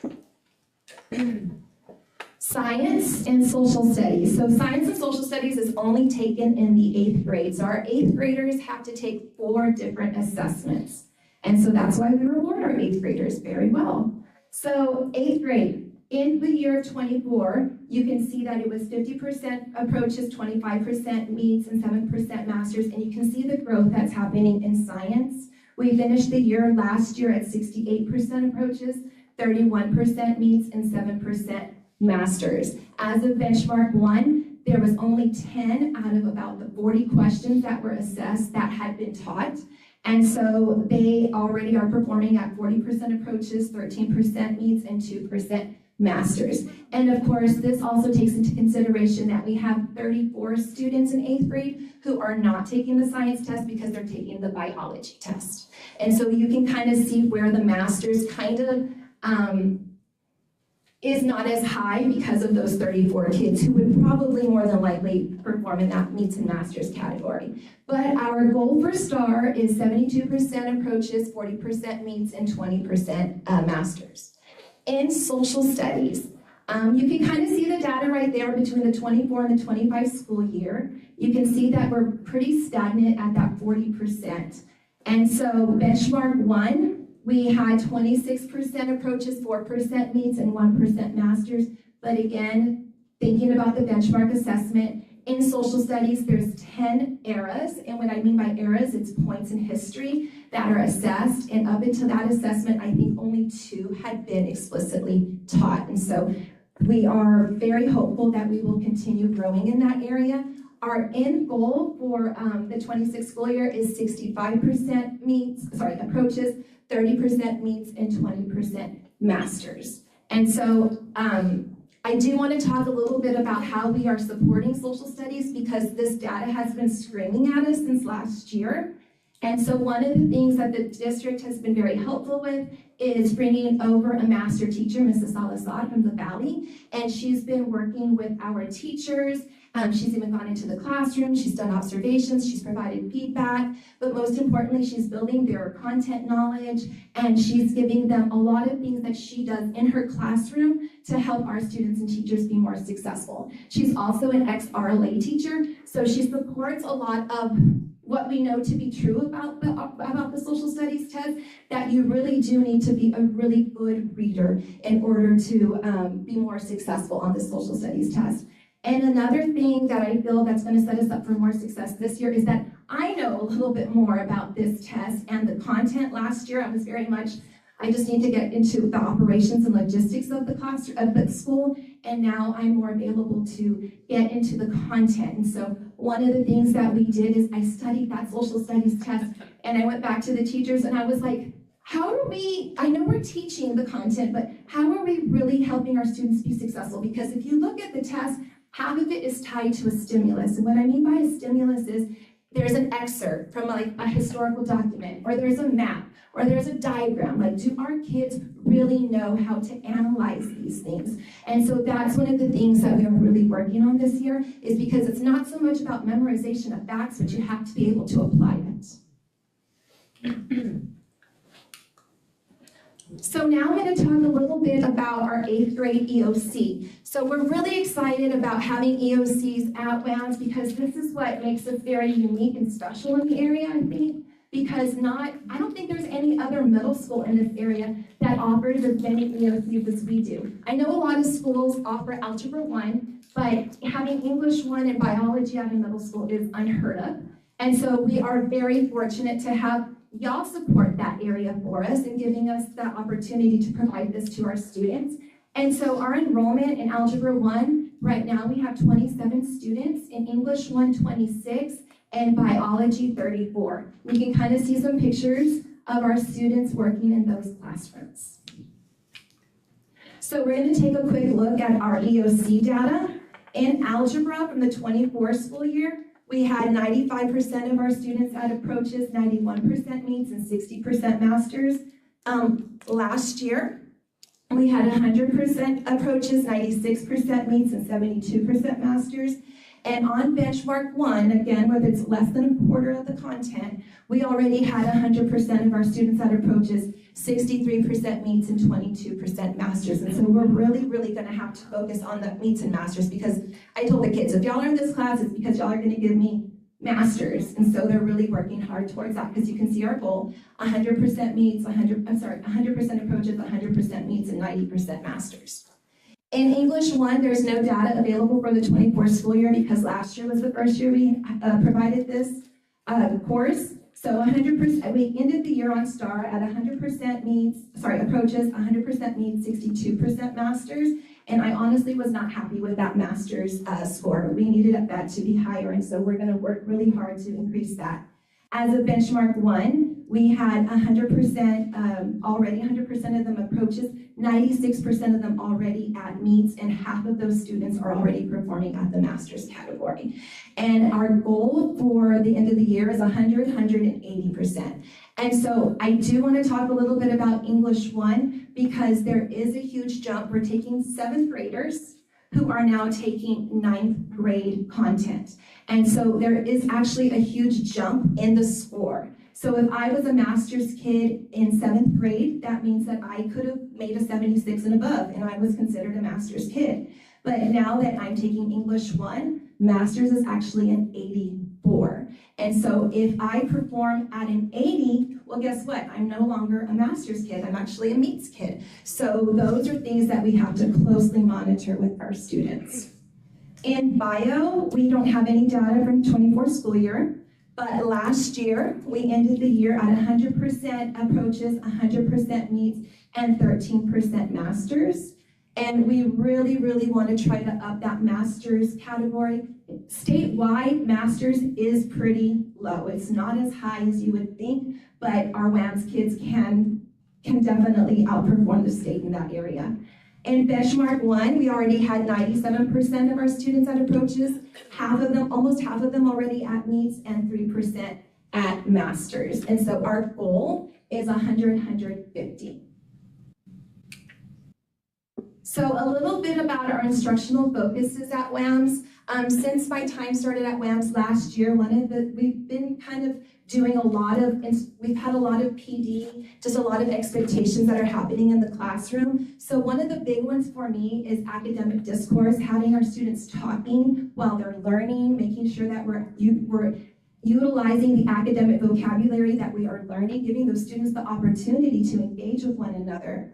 Science and social studies. So science and social studies is only taken in the 8th grade. So our 8th graders have to take 4 different assessments. And so that's why we reward our 8th graders very well. So 8th grade, in the year of 24, you can see that it was 50% approaches, 25% meets, and 7% masters. And you can see the growth that's happening in science. We finished the year last year at 68% approaches, 31% meets, and 7% masters. As of benchmark 1, there was only 10 out of about the 40 questions that were assessed that had been taught. And so they already are performing at 40% approaches, 13% meets, and 2% masters. And of course, this also takes into consideration that we have 34 students in 8th grade who are not taking the science test because they're taking the biology test. And so you can kind of see where the masters kind of is not as high because of those 34 kids who would probably more than likely perform in that meets and masters category. But our goal for STAR is 72% approaches, 40% meets, and 20% masters. In social studies, you can kind of see the data right there between the 24 and the 25 school year. You can see that we're pretty stagnant at that 40%. And so benchmark 1, we had 26% approaches, 4% meets, and 1% masters. But again, thinking about the benchmark assessment, in social studies, there's 10 eras. And what I mean by eras, it's points in history that are assessed. And up until that assessment, I think only 2 had been explicitly taught. And so we are very hopeful that we will continue growing in that area. Our end goal for the 26 school year is 65% approaches, 30% meets, and 20% masters. And so I do want to talk a little bit about how we are supporting social studies because this data has been screaming at us since last year. And so one of the things that the district has been very helpful with is bringing over a master teacher, Mrs. Salazar from the Valley, and she's been working with our teachers. She's even gone into the classroom, she's done observations, she's provided feedback, but most importantly, she's building their content knowledge, and she's giving them a lot of things that she does in her classroom to help our students and teachers be more successful. She's also an ex-RLA teacher, so she supports a lot of what we know to be true about the social studies test, that you really do need to be a really good reader in order to be more successful on the social studies test. And another thing that I feel that's going to set us up for more success this year is that I know a little bit more about this test and the content. Last year I was very much, I just need to get into the operations and logistics of the class, of the school, and now I'm more available to get into the content. And so one of the things that we did is I studied that social studies test, and I went back to the teachers and I was like, how are we, I know we're teaching the content, but how are we really helping our students be successful? Because if you look at the test, half of it is tied to a stimulus. And what I mean by a stimulus is there's an excerpt from like a historical document, or there's a map, or there's a diagram. Like, do our kids really know how to analyze these things? And so that's one of the things that we are really working on this year, is because it's not so much about memorization of facts, but you have to be able to apply it. So now I'm going to talk a little bit about our 8th grade EOC. So we're really excited about having EOCs at WAMS because this is what makes us very unique and special in the area, I think. Because I don't think there's any other middle school in this area that offers as many EOCs as we do. I know a lot of schools offer Algebra 1, but having English 1 and biology at a middle school is unheard of. And so we are very fortunate to have y'all support that area for us and giving us the opportunity to provide this to our students. And so our enrollment in Algebra 1, right now we have 27 students, in English 1, 26, and biology 34. We can kind of see some pictures of our students working in those classrooms. So we're going to take a quick look at our EOC data. In algebra from the 24 school year, we had 95% of our students at approaches, 91% meets, and 60% masters. Last year, we had 100% approaches, 96% meets, and 72% masters. And on benchmark 1, again, whether it's less than a quarter of the content, we already had 100% of our students at approaches, 63% meets, and 22% masters. And so we're really, really going to have to focus on the meets and masters, because I told the kids, if y'all are in this class, it's because y'all are going to give me masters. And so they're really working hard towards that, because you can see our goal, 100% meets, 100% approaches, 100% meets, and 90% masters. In English 1, there's no data available for the 24 school year because last year was the first year we provided this course. So 100%, we ended the year on STAR at 100% meets, approaches, 100% meets, 62% masters. And I honestly was not happy with that master's score. We needed that to be higher, and so we're gonna work really hard to increase that. As a benchmark 1, we had 100% already, 100% of them approaches, 96% of them already at meets, and half of those students are already performing at the master's category. And our goal for the end of the year is 100, 180%. And so I do want to talk a little bit about English 1 because there is a huge jump. We're taking 7th graders who are now taking 9th grade content. And so there is actually a huge jump in the score. So if I was a master's kid in 7th grade, that means that I could have made a 76 and above, and I was considered a master's kid. But now that I'm taking English 1, master's is actually an 84. And so if I perform at an 80, well, guess what? I'm no longer a master's kid, I'm actually a meets kid. So those are things that we have to closely monitor with our students. In bio, we don't have any data from the 24 school year, but last year, we ended the year at 100% approaches, 100% meets, and 13% masters. And we really, really want to try to up that master's category. Statewide, master's is pretty low. It's not as high as you would think, but our WAMS kids can definitely outperform the state in that area. In benchmark 1, we already had 97% of our students at approaches, almost half of them already at meets, and 3% at masters. And so our goal is 100, 150. So a little bit about our instructional focuses at WAMS. Since my time started at WAMS last year, we've been kind of doing we've had a lot of PD, just a lot of expectations that are happening in the classroom. So one of the big ones for me is academic discourse, having our students talking while they're learning, making sure that we're utilizing the academic vocabulary that we are learning, giving those students the opportunity to engage with one another.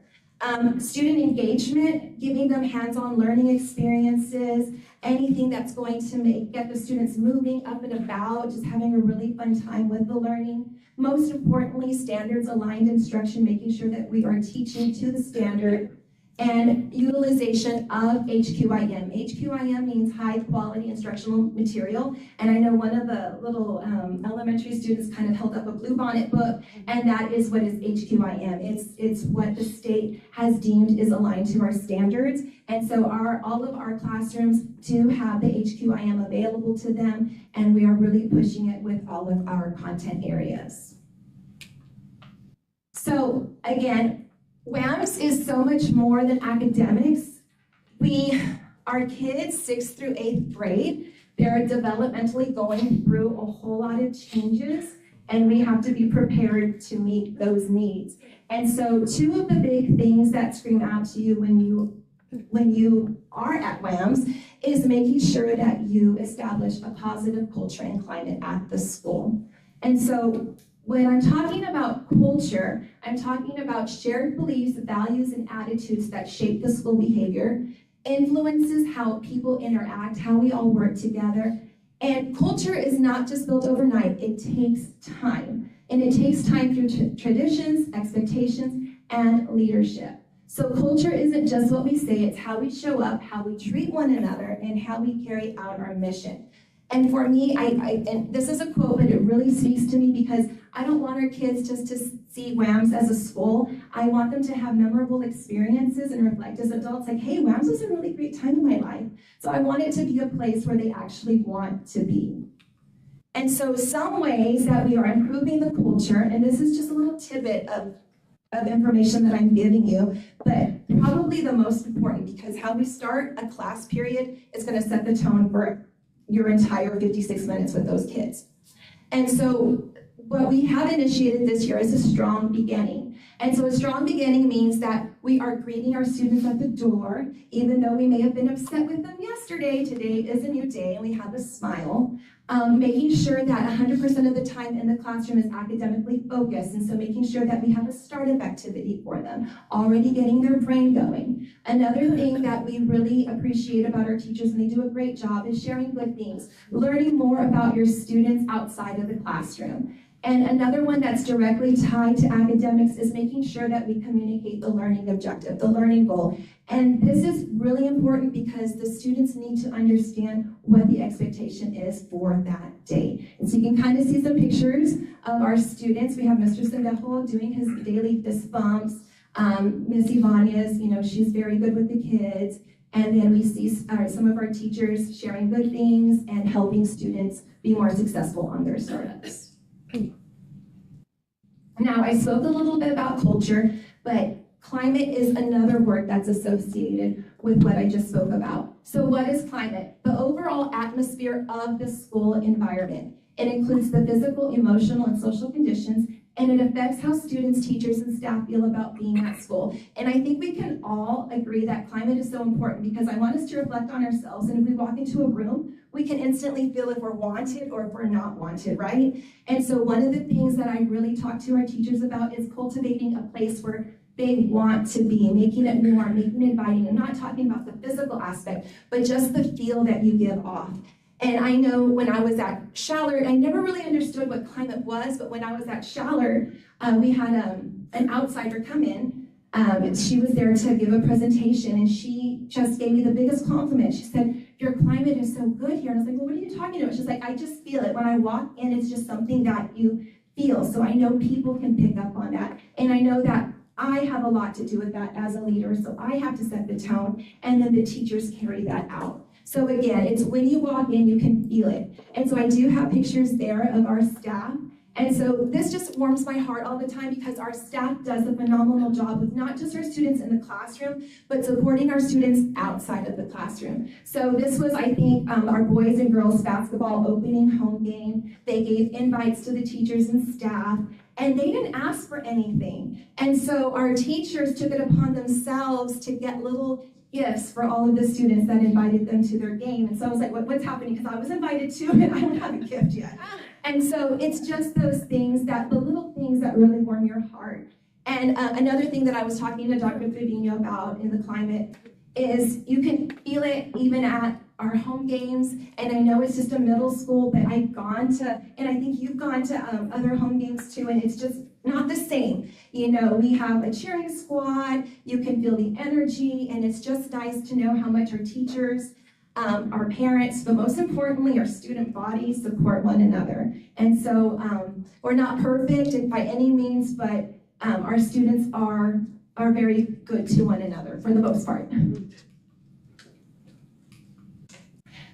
Student engagement, giving them hands-on learning experiences, anything that's going to get the students moving up and about, just having a really fun time with the learning. Most importantly, standards-aligned instruction, making sure that we are teaching to the standard. and utilization of HQIM. HQIM means high quality instructional material, and I know one of the little elementary students kind of held up a bluebonnet book, and that is what is HQIM. It's what the state has deemed is aligned to our standards, and so all of our classrooms do have the HQIM available to them, and we are really pushing it with all of our content areas. So again, WAMS is so much more than academics. Our kids, 6th through 8th grade, they're developmentally going through a whole lot of changes, and we have to be prepared to meet those needs. And so 2 of the big things that scream out to you when you are at WAMS is making sure that you establish a positive culture and climate at the school. And so when I'm talking about culture, I'm talking about shared beliefs, values, and attitudes that shape the school behavior, influences how people interact, how we all work together. And culture is not just built overnight, it takes time. And it takes time through traditions, expectations, and leadership. So culture isn't just what we say, it's how we show up, how we treat one another, and how we carry out our mission. And for me, and this is a quote, but it really speaks to me because I don't want our kids just to see WAMS as a school. I want them to have memorable experiences and reflect as adults like, hey, WAMS was a really great time in my life. So I want it to be a place where they actually want to be. And so some ways that we are improving the culture, and this is just a little tidbit of information that I'm giving you, but probably the most important because how we start a class period is going to set the tone for your entire 56 minutes with those kids. And so what we have initiated this year is a strong beginning. And so a strong beginning means that we are greeting our students at the door, even though we may have been upset with them yesterday, today is a new day and we have a smile. Making sure that 100% of the time in the classroom is academically focused, and so making sure that we have a startup activity for them, already getting their brain going. Another thing that we really appreciate about our teachers, and they do a great job, is sharing good things, learning more about your students outside of the classroom. And another one that's directly tied to academics is making sure that we communicate the learning objective, the learning goal. And this is really important because the students need to understand what the expectation is for that day. And so you can kind of see some pictures of our students. We have Mr. Sendejo doing his daily fist bumps. Miss Ivania's, she's very good with the kids. And then we see some of our teachers sharing good things and helping students be more successful on their startups. Now, I spoke a little bit about culture, but climate is another word that's associated with what I just spoke about. So what is climate? The overall atmosphere of the school environment. It includes the physical, emotional, and social conditions, and it affects how students, teachers, and staff feel about being at school. And I think we can all agree that climate is so important because I want us to reflect on ourselves, and if we walk into a room, we can instantly feel if we're wanted or if we're not wanted, right? And so one of the things that I really talk to our teachers about is cultivating a place where they want to be, making it warm, making it inviting. I'm not talking about the physical aspect, but just the feel that you give off. And I know when I was at Shallard, I never really understood what climate was, but when I was at Shallard, we had an outsider come in. She was there to give a presentation, and she just gave me the biggest compliment. She said, your climate is so good here. And I was like, well, what are you talking about? She's like, I just feel it. When I walk in, it's just something that you feel. So I know people can pick up on that. And I know that I have a lot to do with that as a leader. So I have to set the tone, and then the teachers carry that out. So again, it's when you walk in, you can feel it. And so I do have pictures there of our staff. And so this just warms my heart all the time because our staff does a phenomenal job with not just our students in the classroom, but supporting our students outside of the classroom. So this was, I think, our boys and girls basketball opening home game. They gave invites to the teachers and staff, and they didn't ask for anything. And so our teachers took it upon themselves to get little gifts for all of the students that invited them to their game. And so I was like, what's happening? Because I was invited too, and I don't have a gift yet. And so it's just those things, the little things that really warm your heart. And another thing that I was talking to Dr. Trevino about in the climate is you can feel it even at our home games. And I know it's just a middle school, but I've gone to, and I think you've gone to other home games too, and it's just not the same. You know, we have a cheering squad, you can feel the energy, and it's just nice to know how much our teachers, our parents, but most importantly, our student bodies support one another. And so we're not perfect by any means, but our students are very good to one another for the most part.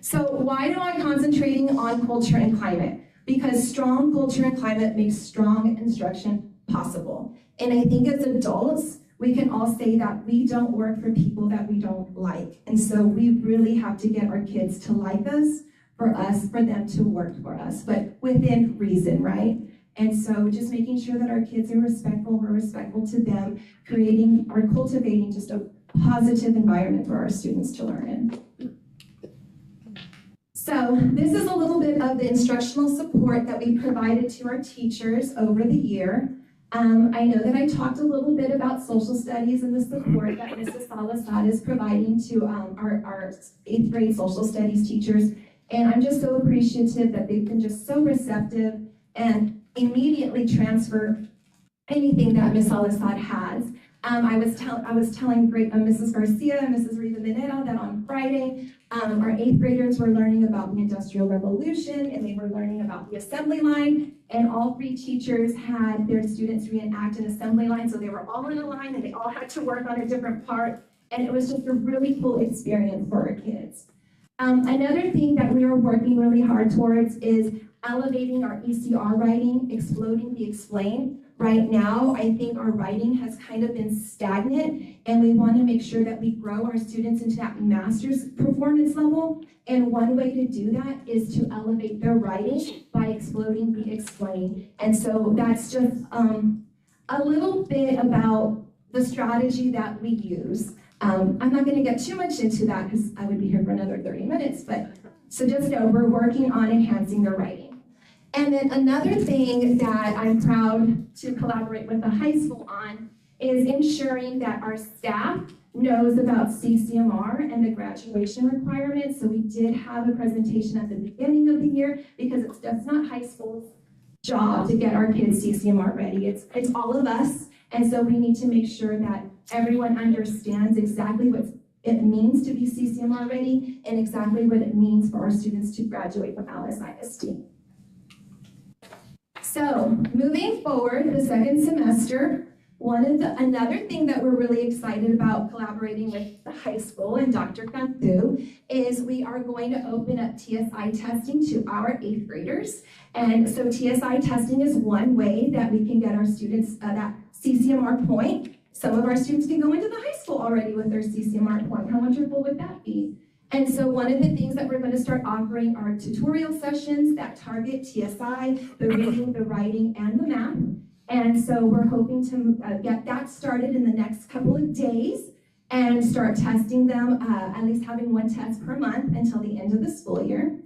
So why am I concentrating on culture and climate? Because strong culture and climate makes strong instruction possible. And I think as adults, we can all say that we don't work for people that we don't like. And so we really have to get our kids to like us, for them to work for us, but within reason, right? And so just making sure that our kids are respectful, we're respectful to them, cultivating just a positive environment for our students to learn in. So this is a little bit of the instructional support that we provided to our teachers over the year. I know that I talked a little bit about social studies and the support that Mrs. Salazar is providing to our 8th grade social studies teachers. And I'm just so appreciative that they've been just so receptive and immediately transfer anything that Ms. Salazar has. I was telling Mrs. Garcia and Mrs. Riva Minera that on Friday, our 8th graders were learning about the Industrial Revolution, and they were learning about the assembly line, and all 3 teachers had their students reenact an assembly line, so they were all in a line and they all had to work on a different part, and it was just a really cool experience for our kids. Another thing that we are working really hard towards is elevating our ECR writing, exploding the explain. Right now, I think our writing has kind of been stagnant, and we want to make sure that we grow our students into that master's performance level. And one way to do that is to elevate their writing by exploding the explain. And so that's just a little bit about the strategy that we use. I'm not going to get too much into that because I would be here for another 30 minutes, but so just know we're working on enhancing their writing. And then another thing that I'm proud to collaborate with the high school on is ensuring that our staff knows about CCMR and the graduation requirements. So we did have a presentation at the beginning of the year because it's just not high school's job to get our kids CCMR ready. It's all of us. And so we need to make sure that everyone understands exactly what it means to be CCMR ready and exactly what it means for our students to graduate from Alice ISD. So moving forward, the second semester, another thing that we're really excited about collaborating with the high school and Dr. Cantu is we are going to open up TSI testing to our 8th graders. And so TSI testing is one way that we can get our students that CCMR point. Some of our students can go into the high school already with their CCMR point. How wonderful would that be? And so one of the things that we're going to start offering are tutorial sessions that target TSI, the reading, the writing, and the math. And so we're hoping to get that started in the next couple of days and start testing them, at least having 1 test per month until the end of the school year.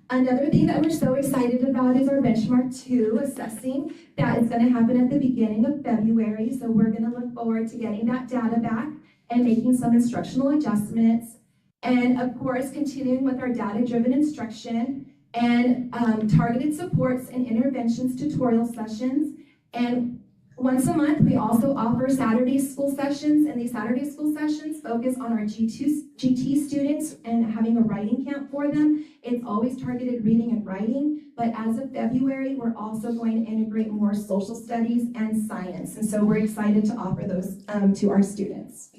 Another thing that we're so excited about is our benchmark 2 assessing. That is going to happen at the beginning of February. So we're going to look forward to getting that data back and making some instructional adjustments. And of course, continuing with our data-driven instruction and targeted supports and interventions tutorial sessions. And once a month, we also offer Saturday school sessions, and these Saturday school sessions focus on our GT students and having a writing camp for them. It's always targeted reading and writing, but as of February, we're also going to integrate more social studies and science. And so we're excited to offer those to our students.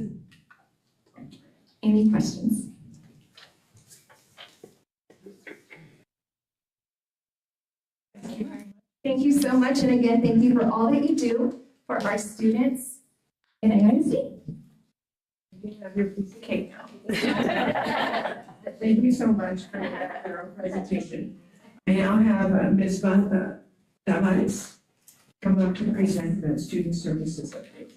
Any questions? Thank you so much, and again, thank you for all that you do for our students in AISD. You have your piece of cake now. Thank you so much for that thorough presentation. I now have Ms. Van Damas come up to present the student services update.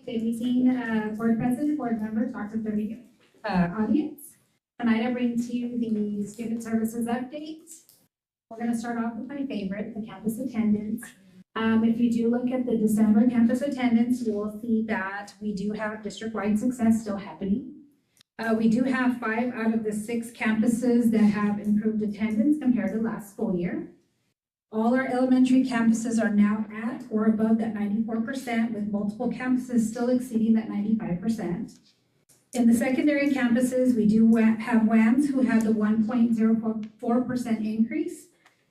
Good evening, Board President, Board members, Dr. Trevino, audience. Tonight I bring to you the student services update. We're going to start off with my favorite, the campus attendance. If you do look at the December campus attendance, you will see that we do have district-wide success still happening. We do have 5 out of the 6 campuses that have improved attendance compared to last school year. All our elementary campuses are now at or above that 94%, with multiple campuses still exceeding that 95%. In the secondary campuses, we do have WAMs who have the 1.04% increase,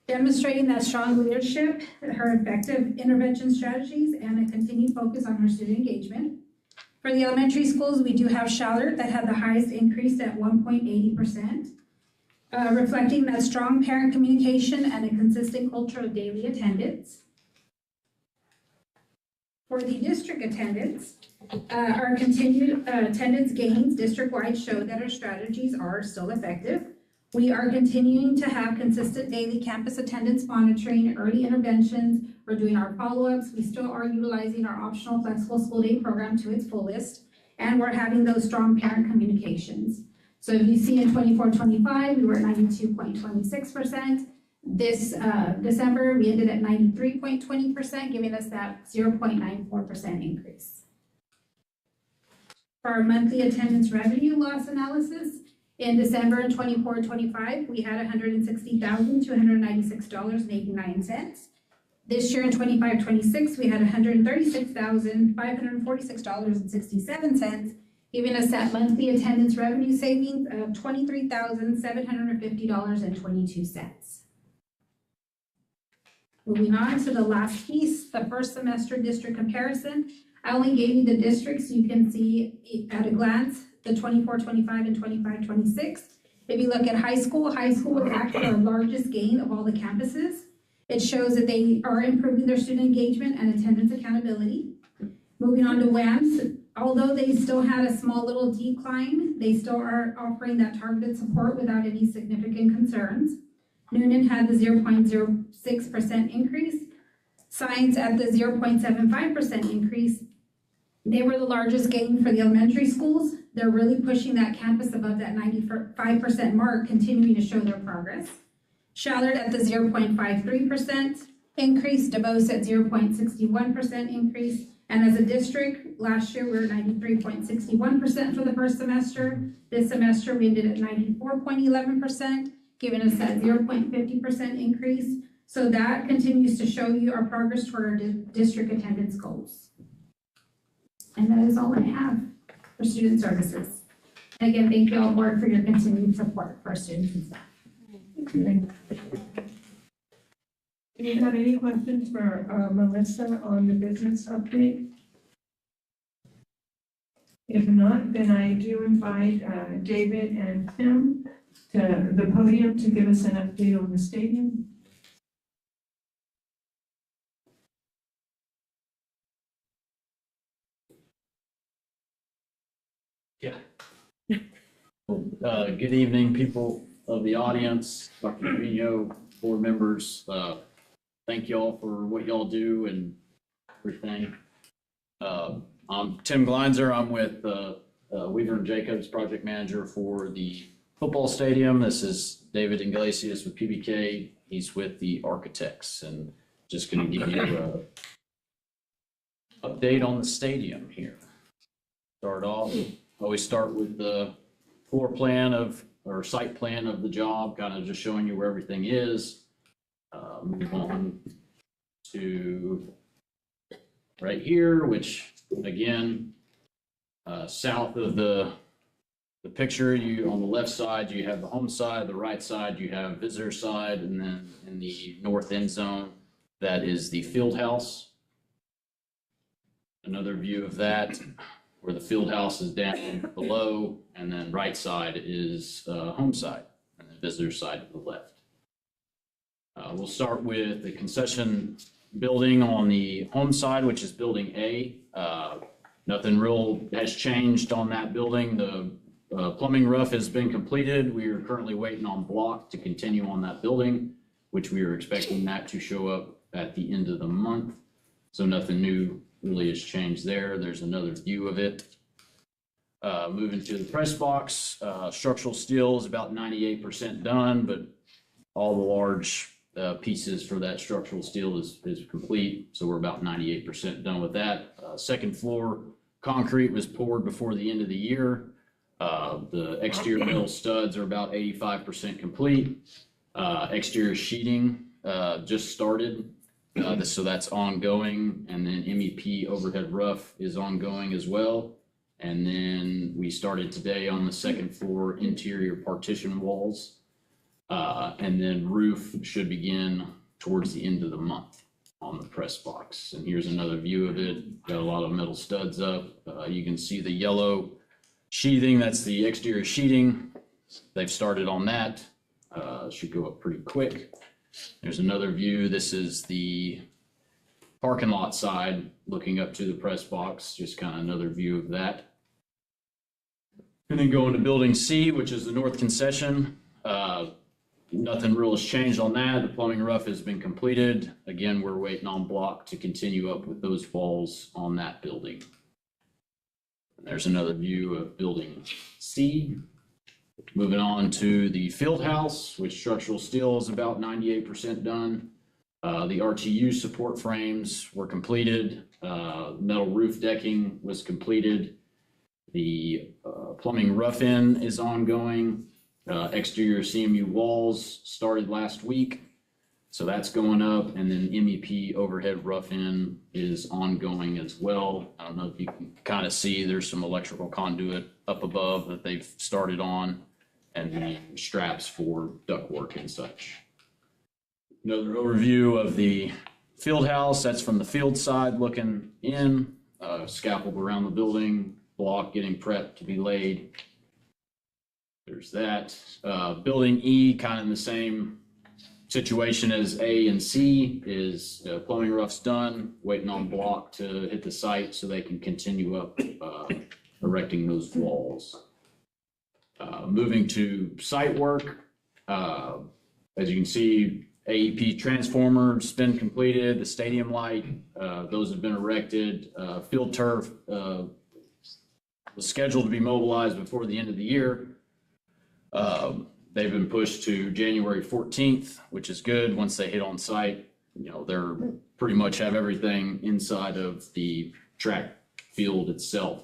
demonstrating that strong leadership, her effective intervention strategies, and a continued focus on her student engagement. For the elementary schools, we do have Shallard that had the highest increase at 1.80%, reflecting that strong parent communication and a consistent culture of daily attendance. For the district attendance, our continued attendance gains district-wide show that our strategies are still effective. We are continuing to have consistent daily campus attendance monitoring, early interventions. We're doing our follow-ups. We still are utilizing our optional flexible school day program to its fullest, and we're having those strong parent communications. So if you see in 24-25, we were at 92.26%. This December, we ended at 93.20%, giving us that 0.94% increase. For our monthly attendance revenue loss analysis, in December 24-25, we had $160,296.89. This year in 25-26, we had $136,546.67, giving us that monthly attendance revenue savings of $23,750.22. Moving on to the last piece, the first semester district comparison. I only gave you the districts so you can see at a glance the 24-25 and 25-26. If you look at high school was actually our largest gain of all the campuses. It shows that they are improving their student engagement and attendance accountability. Moving on to WAMS, although they still had a small little decline, they still are offering that targeted support without any significant concerns. Noonan had the 0.06% increase. Science at the 0.75% increase. They were the largest gain for the elementary schools. They're really pushing that campus above that 95% mark, continuing to show their progress. Shallard at the 0.53% increase, DeVos at 0.61% increase, and as a district, last year we were 93.61% for the first semester. This semester we ended at 94.11%, giving us that 0.50% increase. So that continues to show you our progress toward our district attendance goals. And that is all I have for student services. And again, thank you all board for your continued support for our students and staff. Do you have any questions for Melissa on the business update? If not, then I do invite David and Tim to the podium to give us an update on the stadium. Yeah. Good evening, people of the audience, Dr. Trevino, board members. Thank you all for what y'all do and everything. I'm Tim Gleinzer. I'm with Weaver and Jacobs, project manager for the football stadium. This is David Iglesias with PBK. He's with the architects, and just going to give you an update on the stadium here. Start off. Always start with the floor plan or site plan of the job, kind of just showing you where everything is. Move on to right here, which again, south of the picture, you on the left side, you have the home side, the right side, you have visitor side, and then in the north end zone, that is the field house. Another view of that, where the field house is down below, and then right side is home side, and the visitor side to the left. We'll start with the concession building on the home side, which is building A. Nothing real has changed on that building. The plumbing roof has been completed. We are currently waiting on block to continue on that building, which we are expecting that to show up at the end of the month. So nothing new really has changed there. There's another view of it. Moving to the press box, structural steel is about 98% done, but all the large pieces for that structural steel is complete. So we're about 98% done with that. Second floor concrete was poured before the end of the year. The exterior metal studs are about 85% complete. Exterior sheeting just started, so that's ongoing. And then MEP overhead roof is ongoing as well. And then we started today on the second floor interior partition walls. And then roof should begin towards the end of the month on the press box. And here's another view of it. Got a lot of metal studs up. You can see the yellow sheathing. That's the exterior sheeting. They've started on that. Should go up pretty quick. There's another view. This is the parking lot side looking up to the press box. Just kind of another view of that. And then going to building C, which is the north concession. Nothing real has changed on that. The plumbing roof has been completed. Again, we're waiting on block to continue up with those walls on that building. And there's another view of building C. Moving on to the field house, which structural steel is about 98% done. The RTU support frames were completed. Metal roof decking was completed. The plumbing rough-in is ongoing. Exterior CMU walls started last week, so that's going up. And then MEP overhead rough-in is ongoing as well. I don't know if you can kind of see there's some electrical conduit up above that they've started on, and then straps for ductwork and such. Another overview of the field house. That's from the field side looking in. Scaffold around the building, block getting prepped to be laid. There's that. Building E, kind of in the same situation as A and C, is plumbing rough's done, waiting on block to hit the site so they can continue up erecting those walls. Moving to site work, as you can see, AEP transformer's been completed, the stadium light, those have been erected. Field turf was scheduled to be mobilized before the end of the year. They've been pushed to January 14th, which is good. Once they hit on site, you know, they're pretty much have everything inside of the track field itself.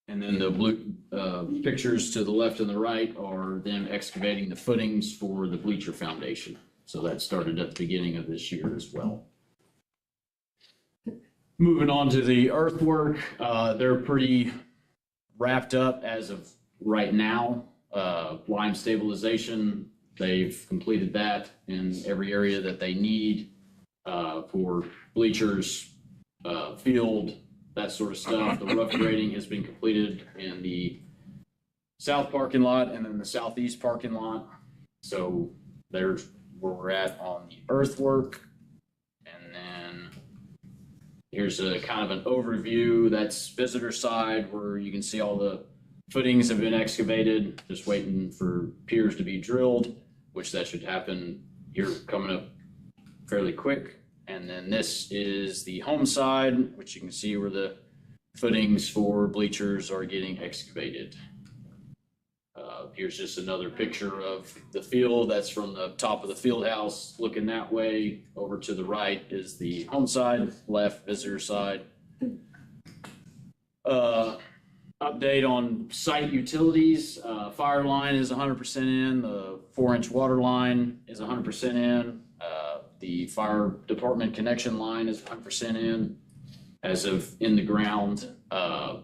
And then the blue pictures to the left and the right are them excavating the footings for the bleacher foundation. So that started at the beginning of this year as well. Moving on to the earthwork, they're pretty wrapped up as of right now. Lime stabilization, they've completed that in every area that they need for bleachers, field, that sort of stuff. The rough grading has been completed in the south parking lot and then the southeast parking lot. So there's where we're at on the earthwork. And then here's a kind of an overview. That's visitor side where you can see all the footings have been excavated, just waiting for piers to be drilled, which that should happen here coming up fairly quick. And then this is the home side, which you can see where the footings for bleachers are getting excavated. Here's just another picture of the field. That's from the top of the field house looking that way. Over to the right is the home side, left visitor side. Update on site utilities. Fire line is 100% in. The 4-inch water line is 100% in. The fire department connection line is 100% in as of in the ground.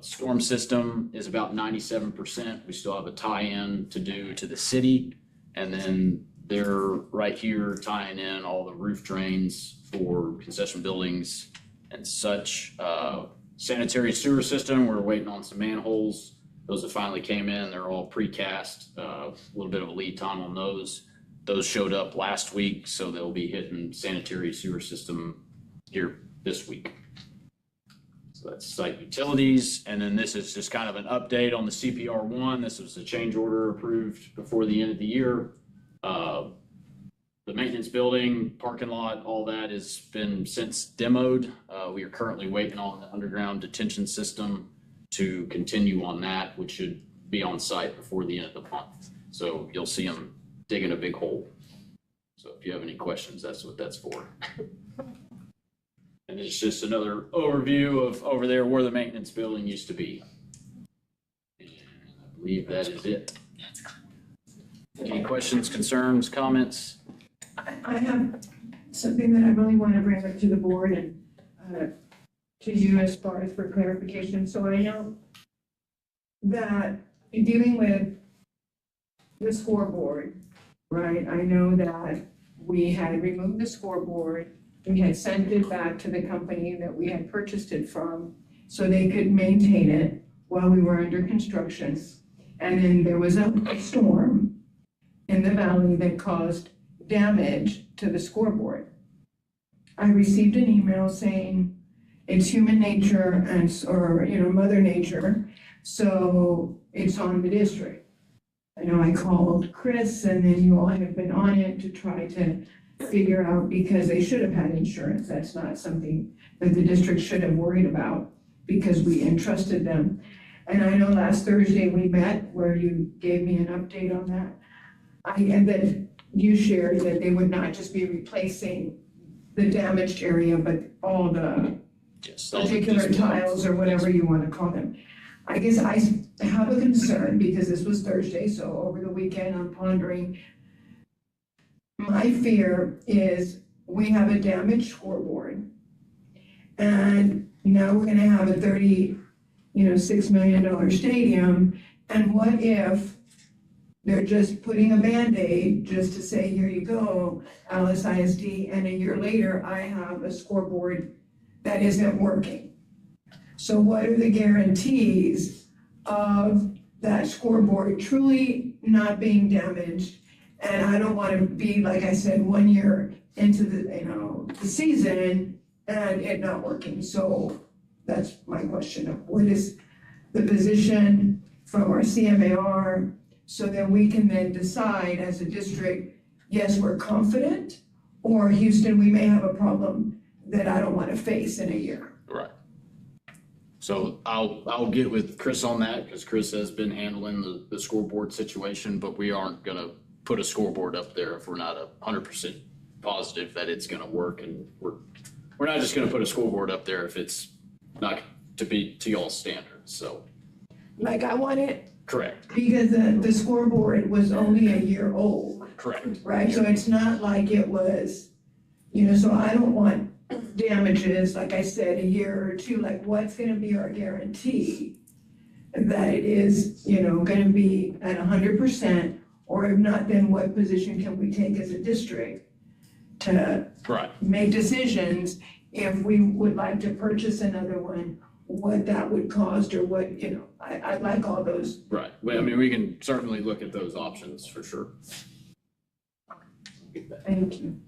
Storm system is about 97%. We still have a tie-in to do to the city. And then they're right here tying in all the roof drains for concession buildings and such. Sanitary sewer system, we're waiting on some manholes. Those that finally came in, they're all precast. A little bit of a lead time on those. Those showed up last week, so they'll be hitting sanitary sewer system here this week. So that's site utilities. And then this is just kind of an update on the CPR1. This was a change order approved before the end of the year. The maintenance building, parking lot, all that has been since demoed. We are currently waiting on the underground detention system to continue on that, which should be on site before the end of the month. So you'll see them digging a big hole. So if you have any questions, that's what that's for. And it's just another overview of over there where the maintenance building used to be. And I believe that is it. Any questions, concerns, comments? I have something that I really want to bring up to the board and to you as far as for clarification. So I know that in dealing with the scoreboard, right? I know that we had removed the scoreboard. We had sent it back to the company that we had purchased it from so they could maintain it while we were under construction. And then there was a storm in the valley that caused damage to the scoreboard. I received an email saying it's human nature or Mother Nature, so it's on the district. I know I called Chris and then you all have been on it to try to figure out, because they should have had insurance. That's not something that the district should have worried about because we entrusted them. And I know last Thursday we met where you gave me an update on that. And then you shared that they would not just be replacing the damaged area, but all the particular tiles or whatever you want to call them. I guess I have a concern because this was Thursday, so over the weekend I'm pondering. My fear is we have a damaged scoreboard and now we're gonna have a $6 million stadium. And what if they're just putting a Band-Aid just to say, here you go, Alice ISD, and a year later, I have a scoreboard that isn't working. So what are the guarantees of that scoreboard truly not being damaged? And I don't want to be, like I said, 1 year into the season and it not working. So that's my question of what is the position from our CMAR, so that we can then decide as a district, yes, we're confident, or Houston, we may have a problem that I don't want to face in a year. Right. So I'll get with Chris on that, because Chris has been handling the scoreboard situation, but we aren't gonna put a scoreboard up there if we're not 100% positive that it's gonna work. And we're not just gonna put a scoreboard up there if it's not to be to y'all's standards, so. Like I want it. Correct. Because the scoreboard was only a year old. Correct. Right, so it's not like it was, so I don't want damages, like I said, a year or two, like what's gonna be our guarantee that it is, gonna be at 100%, or if not, then what position can we take as a district to make decisions if we would like to purchase another one, what that would cost, or what, I'd like all those. Right, well, I mean, we can certainly look at those options for sure. Thank you.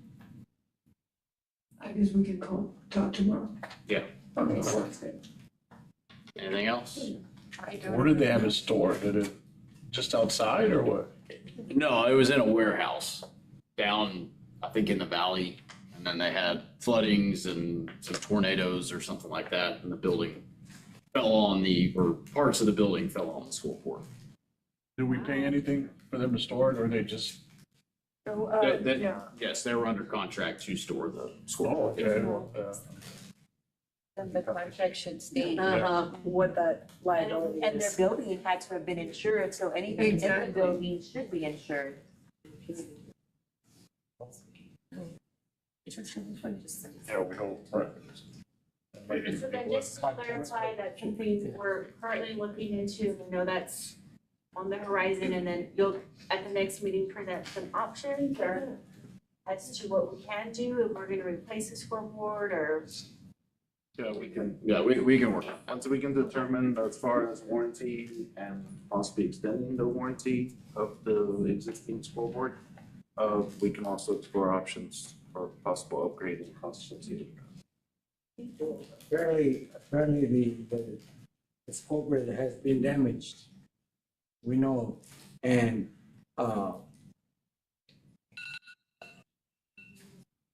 I guess we could talk tomorrow. Yeah. Okay, sounds good. Anything else? Where did they have it stored? Did it just outside or what? No, it was in a warehouse down, I think, in the valley. And then they had floodings and some tornadoes or something like that, and the building fell on or parts of the building fell on the school board. Did we pay anything for them to store it, or they just? Yes, they were under contract to store the school. Oh, okay. And the contract should state Uh-huh. what that liability And their is. building had to have been insured, so anything in the Exactly. building should be insured. Yeah, we don't. So then just to clarify, that's something we're currently looking into. I know that's on the horizon, and then you'll, at the next meeting, present some options or as to what we can do, if we're gonna replace the scoreboard or. Yeah, we can. Yeah, we can work. Once we can determine as far as warranty and possibly extending the warranty of the existing scoreboard, we can also explore options for possible upgrading costs associated. Apparently the scoreboard has been damaged. We know, and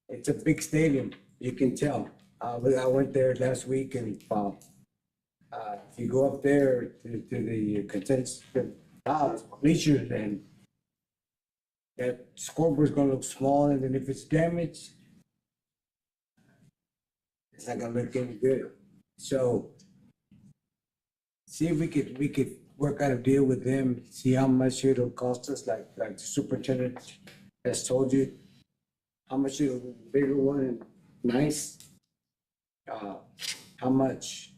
it's a big stadium, you can tell. I went there last week and if you go up there to the contents bleachers, and that scoreboard's gonna look small, and then if it's damaged, it's not gonna look any good. So see if we work out a deal with them, see how much it'll cost us, like the superintendent has told you. How much it'll, bigger one and nice, how much?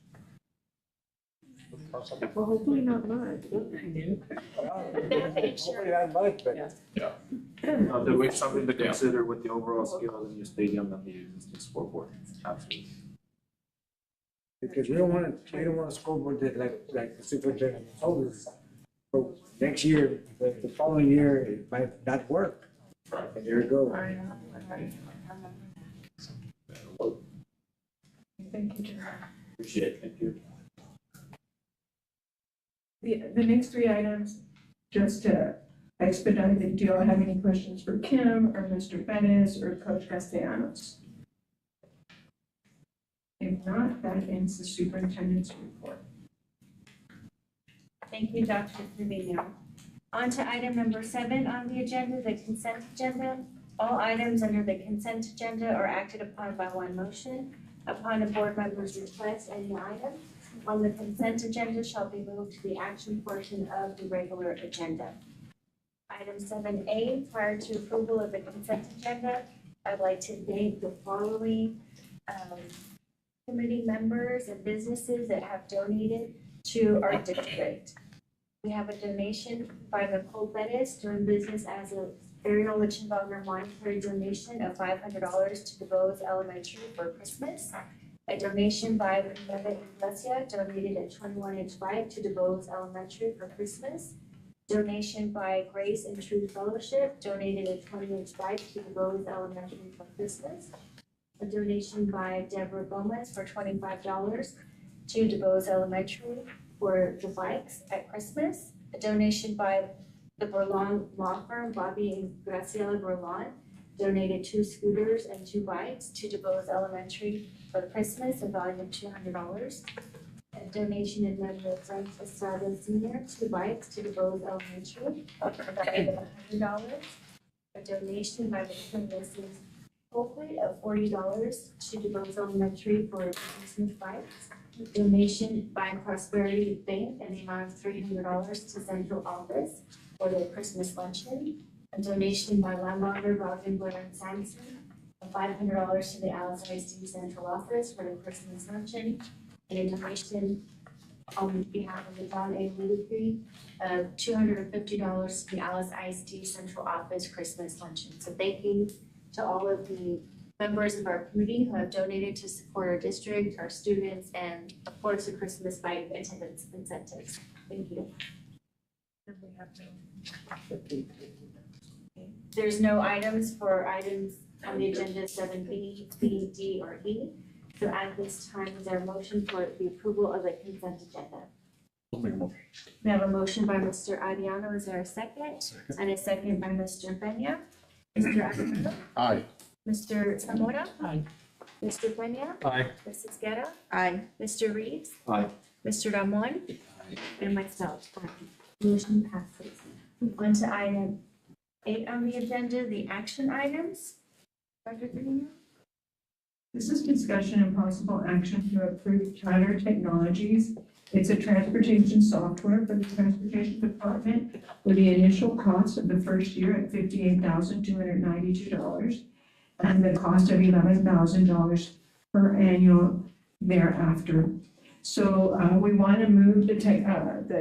Well, hopefully not much. Hopefully not much, but. It's something to consider with the overall scale of the new stadium and the existing scoreboard. Absolutely. Because we don't want a scoreboard that like the superintendent told us. For next year, the following year, it might not work. And there you go. Thank you, Jim. Appreciate it. Thank you. The next three items, just to expedite it, do y'all have any questions for Kim or Mr. Bettis or Coach Castellanos? If not, that ends the superintendent's report. Thank you, Dr. Trevino. On to item number 7 on the agenda, the consent agenda. All items under the consent agenda are acted upon by one motion. Upon a board member's request, any item on the consent agenda shall be moved to the action portion of the regular agenda. Item 7A, prior to approval of the consent agenda, I'd like to thank the following committee members and businesses that have donated to our district. We have a donation by Nicole Bettis doing business as a Ariel Lichtenberger monetary donation of $500 to DeVos Elementary for Christmas. A donation by Mother Iglesia donated a 21-inch bike to DeVos Elementary for Christmas. Donation by Grace and Truth Fellowship donated a 20-inch bike to DeVos Elementary for Christmas. A donation by Deborah Gomez for $25 to DeVos Elementary for the bikes at Christmas. A donation by the Berlon Law Firm, Bobby and Graciela Berlon, donated 2 scooters and 2 bikes to DeVos Elementary for Christmas, a value of $200. A donation in memory of Frank Estrada Sr., 2 bikes to DeVos Elementary, a value of $100. A donation by the Mrs. Colquitt of $40 to DeVos Elementary for Christmas bikes. A donation by Prosperity Bank in the amount of $300 to Central Office for their Christmas luncheon. A donation by landlord Robin Blair and Sampson of $500 to the Alice ISD Central Office for their Christmas luncheon. And a donation on behalf of the John A. Ludegree of $250 to the Alice ISD Central Office Christmas luncheon. So thank you to all of the members of our community who have donated to support our district, our students, and of course, the Christmas bike attendance incentives. Thank you. There's no items for items on the agenda 7B, B, D, or E. So at this time, is there a motion for the approval of the consent agenda? We have a motion by Mr. Ariano. Is there a second? And a second by Mr. Peña. Mr. Ariano? Aye. Mr. Zamora? Aye. Mr. Peña? Aye. Mrs. Guerra? Aye. Mr. Reeves? Aye. Mr. Ramon? And myself. Motion passes. On to item 8 on the agenda, the action items. Dr. Trevino? This is discussion and possible action to approve Tyler Technologies. It's a transportation software for the transportation department with the initial cost of the first year at $58,292 and the cost of $11,000 per annual thereafter. So we want to move the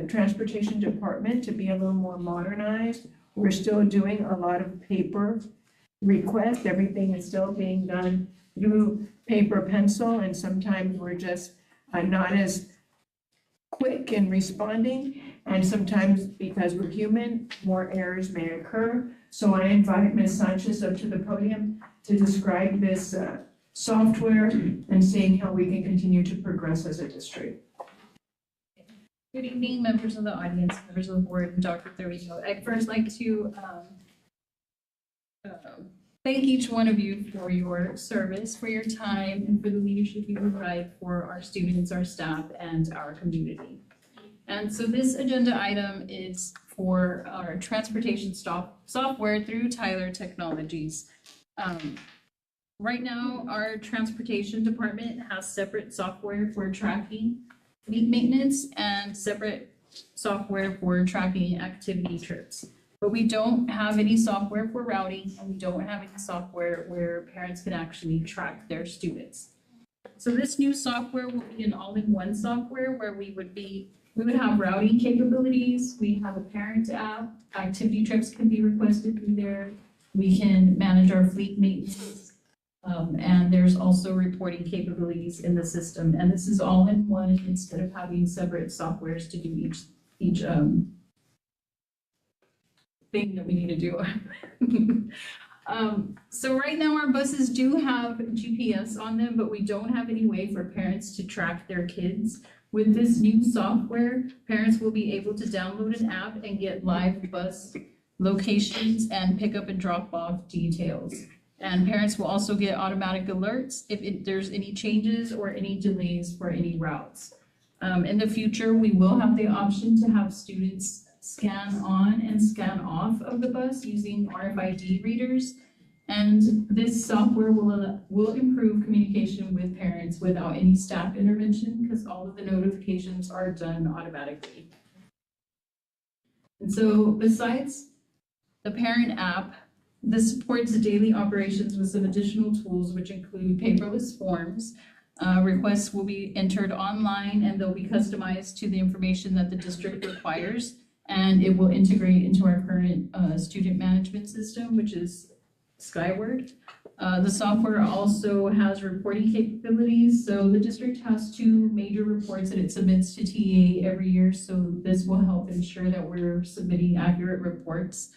transportation department to be a little more modernized. We're still doing a lot of paper requests. Everything is still being done through paper pencil, and sometimes we're just not as quick in responding, and sometimes because we're human, more errors may occur. So I invite Ms. Sanchez up to the podium to describe this software and seeing how we can continue to progress as a district. Good evening, members of the audience, members of the board, and Dr. Thurito. I'd first like to thank each one of you for your service, for your time, and for the leadership you provide for our students, our staff, and our community. And so this agenda item is for our transportation software through Tyler Technologies. Right now, our transportation department has separate software for tracking fleet maintenance and separate software for tracking activity trips. But we don't have any software for routing, and we don't have any software where parents can actually track their students. So this new software will be an all-in-one software where we would have routing capabilities, we have a parent app, activity trips can be requested through there, we can manage our fleet maintenance, and there's also reporting capabilities in the system. And this is all in one instead of having separate softwares to do each thing that we need to do. So right now our buses do have GPS on them, but we don't have any way for parents to track their kids. With this new software, parents will be able to download an app and get live bus locations and pick up and drop off details. And parents will also get automatic alerts if there's any changes or any delays for any routes. In the future, we will have the option to have students scan on and scan off of the bus using RFID readers. And this software will improve communication with parents without any staff intervention because all of the notifications are done automatically. And so besides the parent app, this supports daily operations with some additional tools, which include paperless forms. Requests will be entered online and they'll be customized to the information that the district requires. And it will integrate into our current student management system, which is Skyward. The software also has reporting capabilities. So the district has 2 major reports that it submits to TA every year. So this will help ensure that we're submitting accurate reports.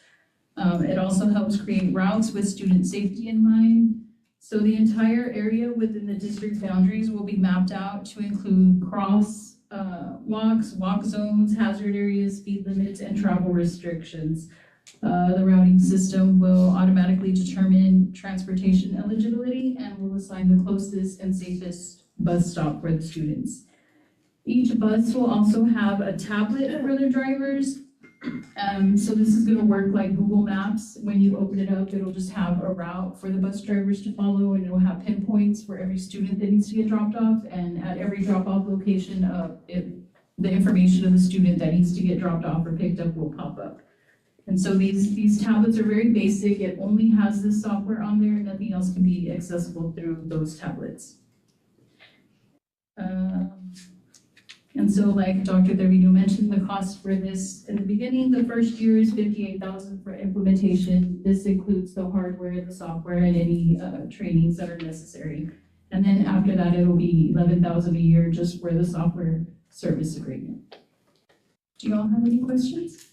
It also helps create routes with student safety in mind. So the entire area within the district boundaries will be mapped out to include walks, walk zones, hazard areas, speed limits, and travel restrictions. The routing system will automatically determine transportation eligibility and will assign the closest and safest bus stop for the students. Each bus will also have a tablet for their drivers. So this is going to work like Google Maps. When you open it up, it'll just have a route for the bus drivers to follow, and it'll have pinpoints for every student that needs to get dropped off. And at every drop-off location, the information of the student that needs to get dropped off or picked up will pop up. And so these tablets are very basic. It only has this software on there. Nothing else can be accessible through those tablets. And so like Dr. Trevino mentioned, the cost for this in the beginning, the first year is $58,000 for implementation. This includes the hardware, the software, and any trainings that are necessary. And then after that, it'll be $11,000 a year just for the software service agreement. Do you all have any questions?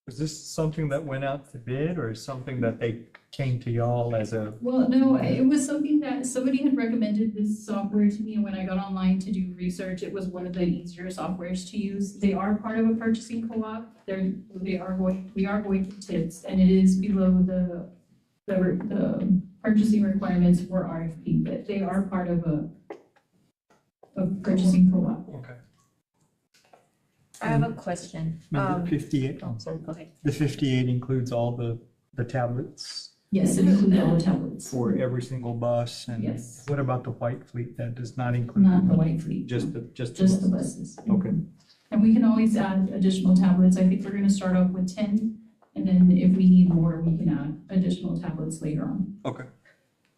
Was this something that went out to bid or something that they came to y'all as a? Well, no, it was something that somebody had recommended this software to me, and when I got online to do research, it was one of the easier softwares to use. They are part of a purchasing co-op. We are going to TIPS, and it is below the purchasing requirements for RFP, but they are part of a purchasing co-op. Okay. I have a question. The 58, sorry, go ahead. The 58 includes all the tablets? Yes, it includes all the tablets. For every single bus, and yes. What about the white fleet? That does not include? Not the white fleet. Just the buses. Okay. And we can always add additional tablets. I think we're gonna start off with 10, and then if we need more, we can add additional tablets later on. Okay.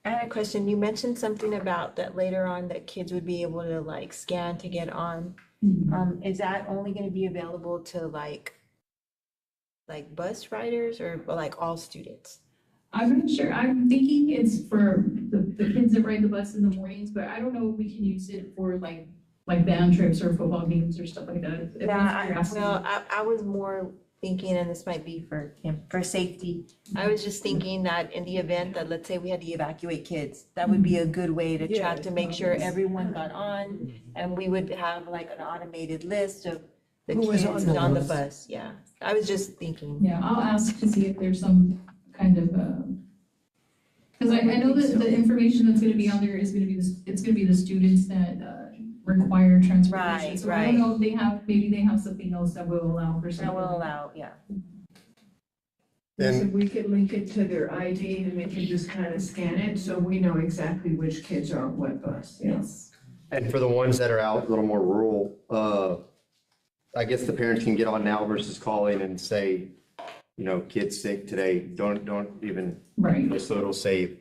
I had a question. You mentioned something about that later on that kids would be able to like scan to get on. Mm-hmm. Is that only gonna be available to like bus riders or like all students? I'm not sure. I'm thinking it's for the kids that ride the bus in the mornings, but I don't know if we can use it for like band trips or football games or stuff like that. I was more thinking, and this might be for him, for safety. I was just thinking that in the event that, let's say we had to evacuate kids, that would be a good way to track to make sure everyone got on, and we would have like an automated list of the kids on the bus. Yeah, I was just thinking. Yeah, I'll ask to see if there's some kind of, because I know that the information that's going to be on there is going to be it's going to be the students that require transportation. Right, so I don't know if maybe they have something else that will allow for something. That will allow, yeah. So we could link it to their ID and we can just kind of scan it, so we know exactly which kids are on what bus. Yes. And for the ones that are out a little more rural, I guess the parents can get on now versus calling and say, you know, kid's sick today, don't even. Right. So it'll save,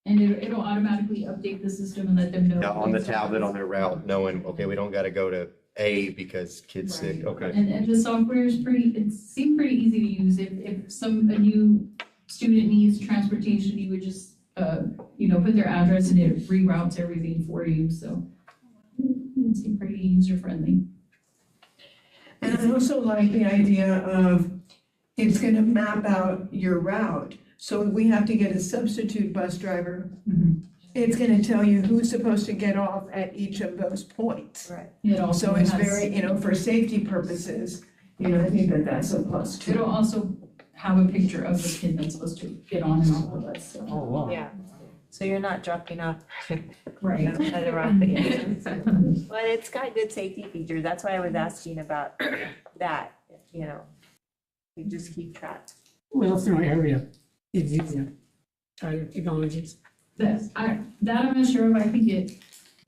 And it'll automatically update the system and let them know. yeah, on the tablet, on their route, knowing, okay, we don't gotta go to A because kid's sick, okay. And the software is it seemed pretty easy to use. If a new student needs transportation, you would just, you know, put their address and it reroutes everything for you, so it seemed pretty user friendly. And I also like the idea of it's gonna map out your route. So if we have to get a substitute bus driver, it's gonna tell you who's supposed to get off at each of those points. Right. It also So it's has- very, you know, for safety purposes, you know, I think that that's a plus too. It'll also have a picture of the kid that's supposed to get on and off the bus, so. Oh, wow. Yeah. So you're not dropping off. Right. At the wrong thing. But it's got good safety features. That's why I was asking about that, you know. You just keep track. Well, in our area, it's easier. Child technologies. I'm not sure if I can get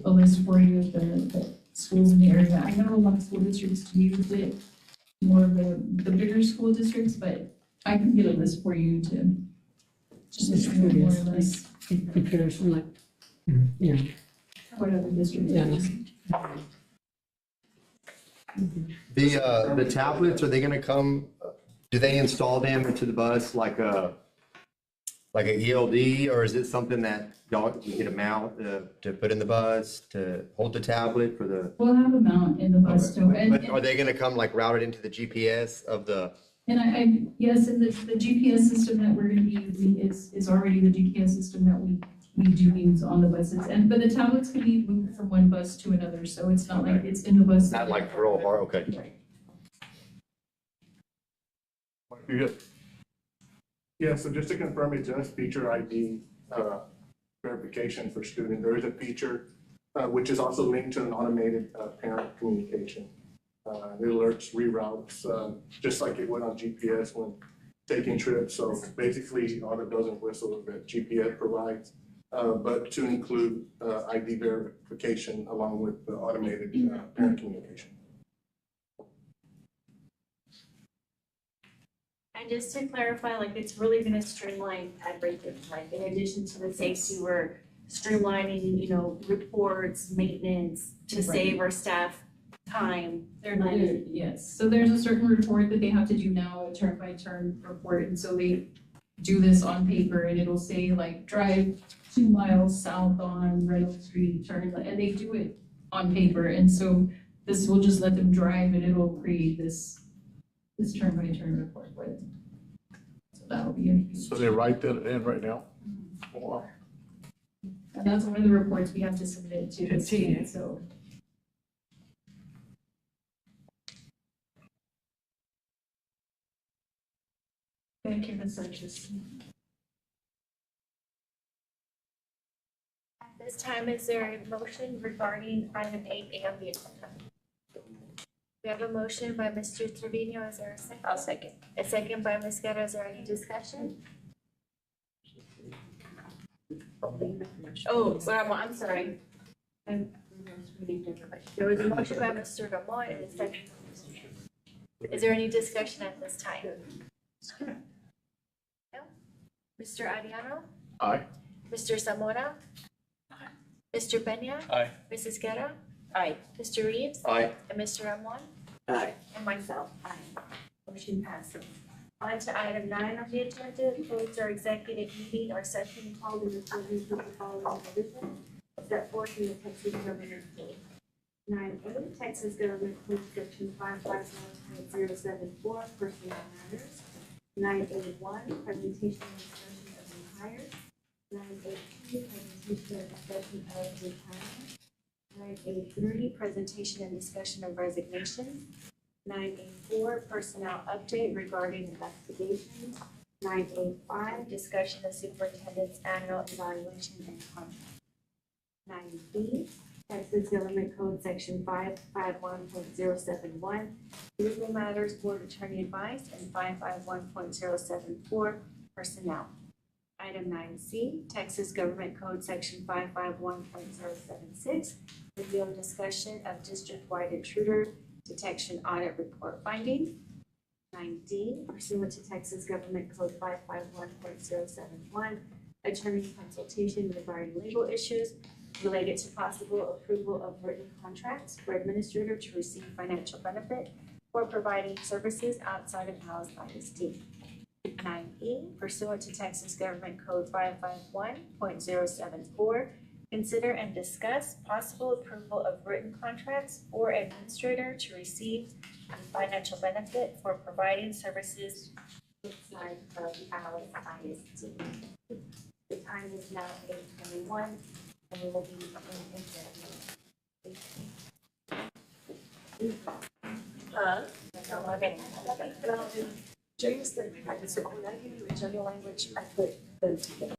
a list for you of the schools in the area. I know a lot of school districts use it, more of the bigger school districts, but I can get a list for you to just more or less Comparison, like, yeah. what other districts use. The tablets, are they gonna come, do they install them into the bus like a ELD, or is it something that y'all you get a mount to put in the bus to hold the tablet for the? We'll have a mount in the bus too, But are they gonna come like routed into the GPS of the? and yes, and the GPS system that we're gonna be using is already the GPS system that we do use on the buses, but the tablets can be moved from one bus to another, so it's not like it's in the bus. Not like real hard, okay. You're good. Yeah, so just to confirm, it does feature ID verification for student. There is a feature which is also linked to an automated parent communication. It alerts reroutes, just like it would on GPS when taking trips. So basically, all the bells and whistles that GPS provides, but to include ID verification along with the automated parent communication. And just to clarify, like, it's really gonna streamline everything, like, in addition to the safety, we're streamlining, you know, reports, maintenance, to save our staff time. Yes, so there's a certain report that they have to do now, a turn by turn report, and so they do this on paper, and it'll say like, drive 2 miles south on Reynolds Street, turn, and they do it on paper, and so this will just let them drive, and it'll create this turn by turn report for them. So that'll be a. So they write that in right now? Wow. And that's one of the reports we have to submit to the state, so. Thank you, Ms. Sanchez. At this time, is there a motion regarding item 8A on the agenda? We have a motion by Mr. Trevino, is there a second? I'll second. A second by Ms. Guerra, is there any discussion? Oh, well, I'm sorry. There was a motion by Mr. Gamon and a second. Is there any discussion at this time? No? Mr. Ariano? Aye. Mr. Zamora? Aye. Mr. Peña? Aye. Mrs. Guerra? Aye. Mr. Reeves? Aye. And Mr. Amon? Aye. And myself, aye. Motion passes. On to item 9 on the agenda, close our executive meeting or session called in accordance with the following provisions set forth in the Texas Government Code. 9A, Texas Government Code Section 551.074, personnel matters. 9A1, presentation and discussion of new hires. 9A2, presentation and discussion of retirement. 9A3, presentation and discussion of resignation. 9A4, personnel update regarding investigations. 9A5, discussion of superintendent's annual evaluation and contract. 9B, Texas Government Code Section 551.071, legal matters, board attorney advice, and 551.074, personnel. Item 9C, Texas Government Code Section 551.076, review and discussion of district-wide intruder detection audit report findings. 9D, pursuant to Texas Government Code 551.071, attorney consultation regarding legal issues related to possible approval of written contracts for administrator to receive financial benefit for providing services outside of house ISD. 9E, pursuant to Texas Government Code 551.074, consider and discuss possible approval of written contracts for administrator to receive financial benefit for providing services outside of house ISD. The time is now 8:21, and we will be in James, the practice of general language, I put those together.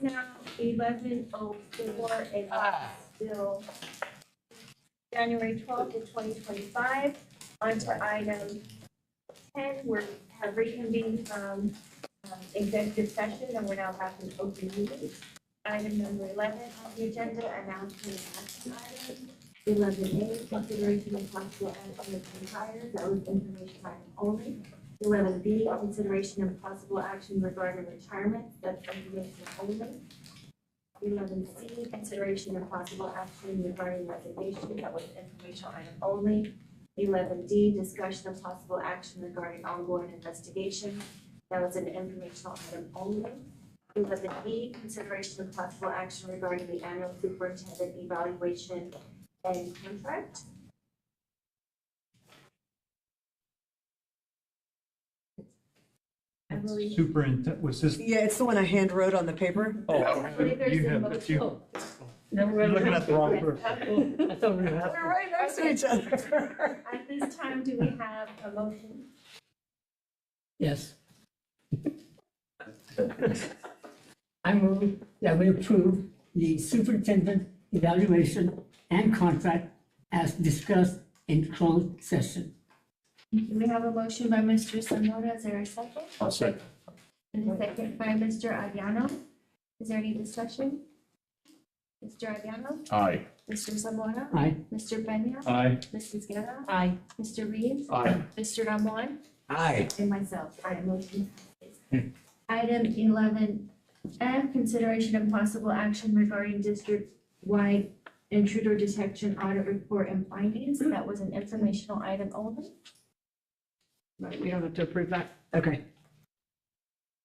now 11:04 and still January 12th of 2025. On to item 10, we have reconvened from executive session and we're now back in open meeting. Item number 11 on the agenda, announcement of action items. 11A, consideration of possible action of hires, that was information item only. 11B, consideration of possible action regarding retirement, that's information only. 11C, consideration of possible action regarding resignation, that was informational item only. 11D, discussion of possible action regarding ongoing investigation, that was an informational item only. 11E, consideration of possible action regarding the annual superintendent evaluation and contract. I believe. Superintendent, was this? Yeah, it's the one I hand wrote on the paper. Oh, I believe there's you a have, motion. you're looking at the wrong person. I thought we had. We're right next to each other. At this time, do we have a motion? Yes. I move that we approve the superintendent evaluation and contract as discussed in closed session. Do we have a motion by Mr. Zamora? Is there a second? I'll second. And a second by Mr. Adriano. Is there any discussion? Mr. Adriano? Aye. Mr. Zamora? Aye. Mr. Peña? Aye. Mrs. Guerra? Aye. Mr. Reeves? Aye. Mr. Ramon? Aye. And myself, I motion passes. Item 11F, consideration of possible action regarding district-wide intruder detection audit report and findings. That was an informational item only. Right, we don't have to approve that. Okay.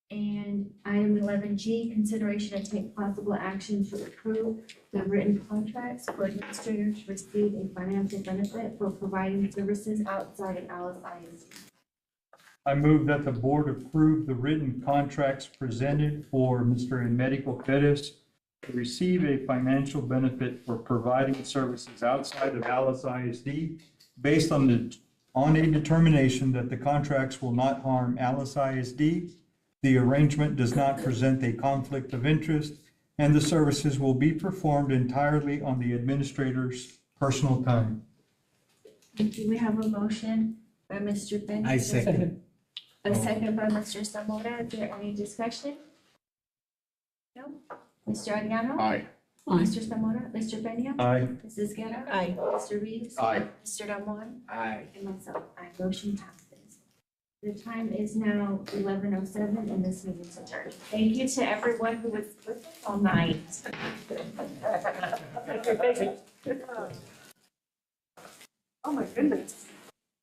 And item 11G, consideration to take possible action to approve the written contracts for administrators to receive a financial benefit for providing services outside of Alice ISD. I move that the board approve the written contracts presented for Mr. Medical Pettis to receive a financial benefit for providing services outside of Alice ISD based on a determination that the contracts will not harm Alice ISD. The arrangement does not present a conflict of interest, and the services will be performed entirely on the administrator's personal time. Do we have a motion by Mr. Peña? I second. A second by Mr. Zamora. Is there any discussion? No? Mr. Adriano? Aye. Mr. Zamora? Mr. Peña? Aye. Mrs. Guerra? Aye. Mr. Reeves? Aye. Mr. Ramon? Aye. And myself, aye. Motion passes. The time is now 11:07 and this meeting is adjourned. Thank you to everyone who was with us all night. Oh, my goodness.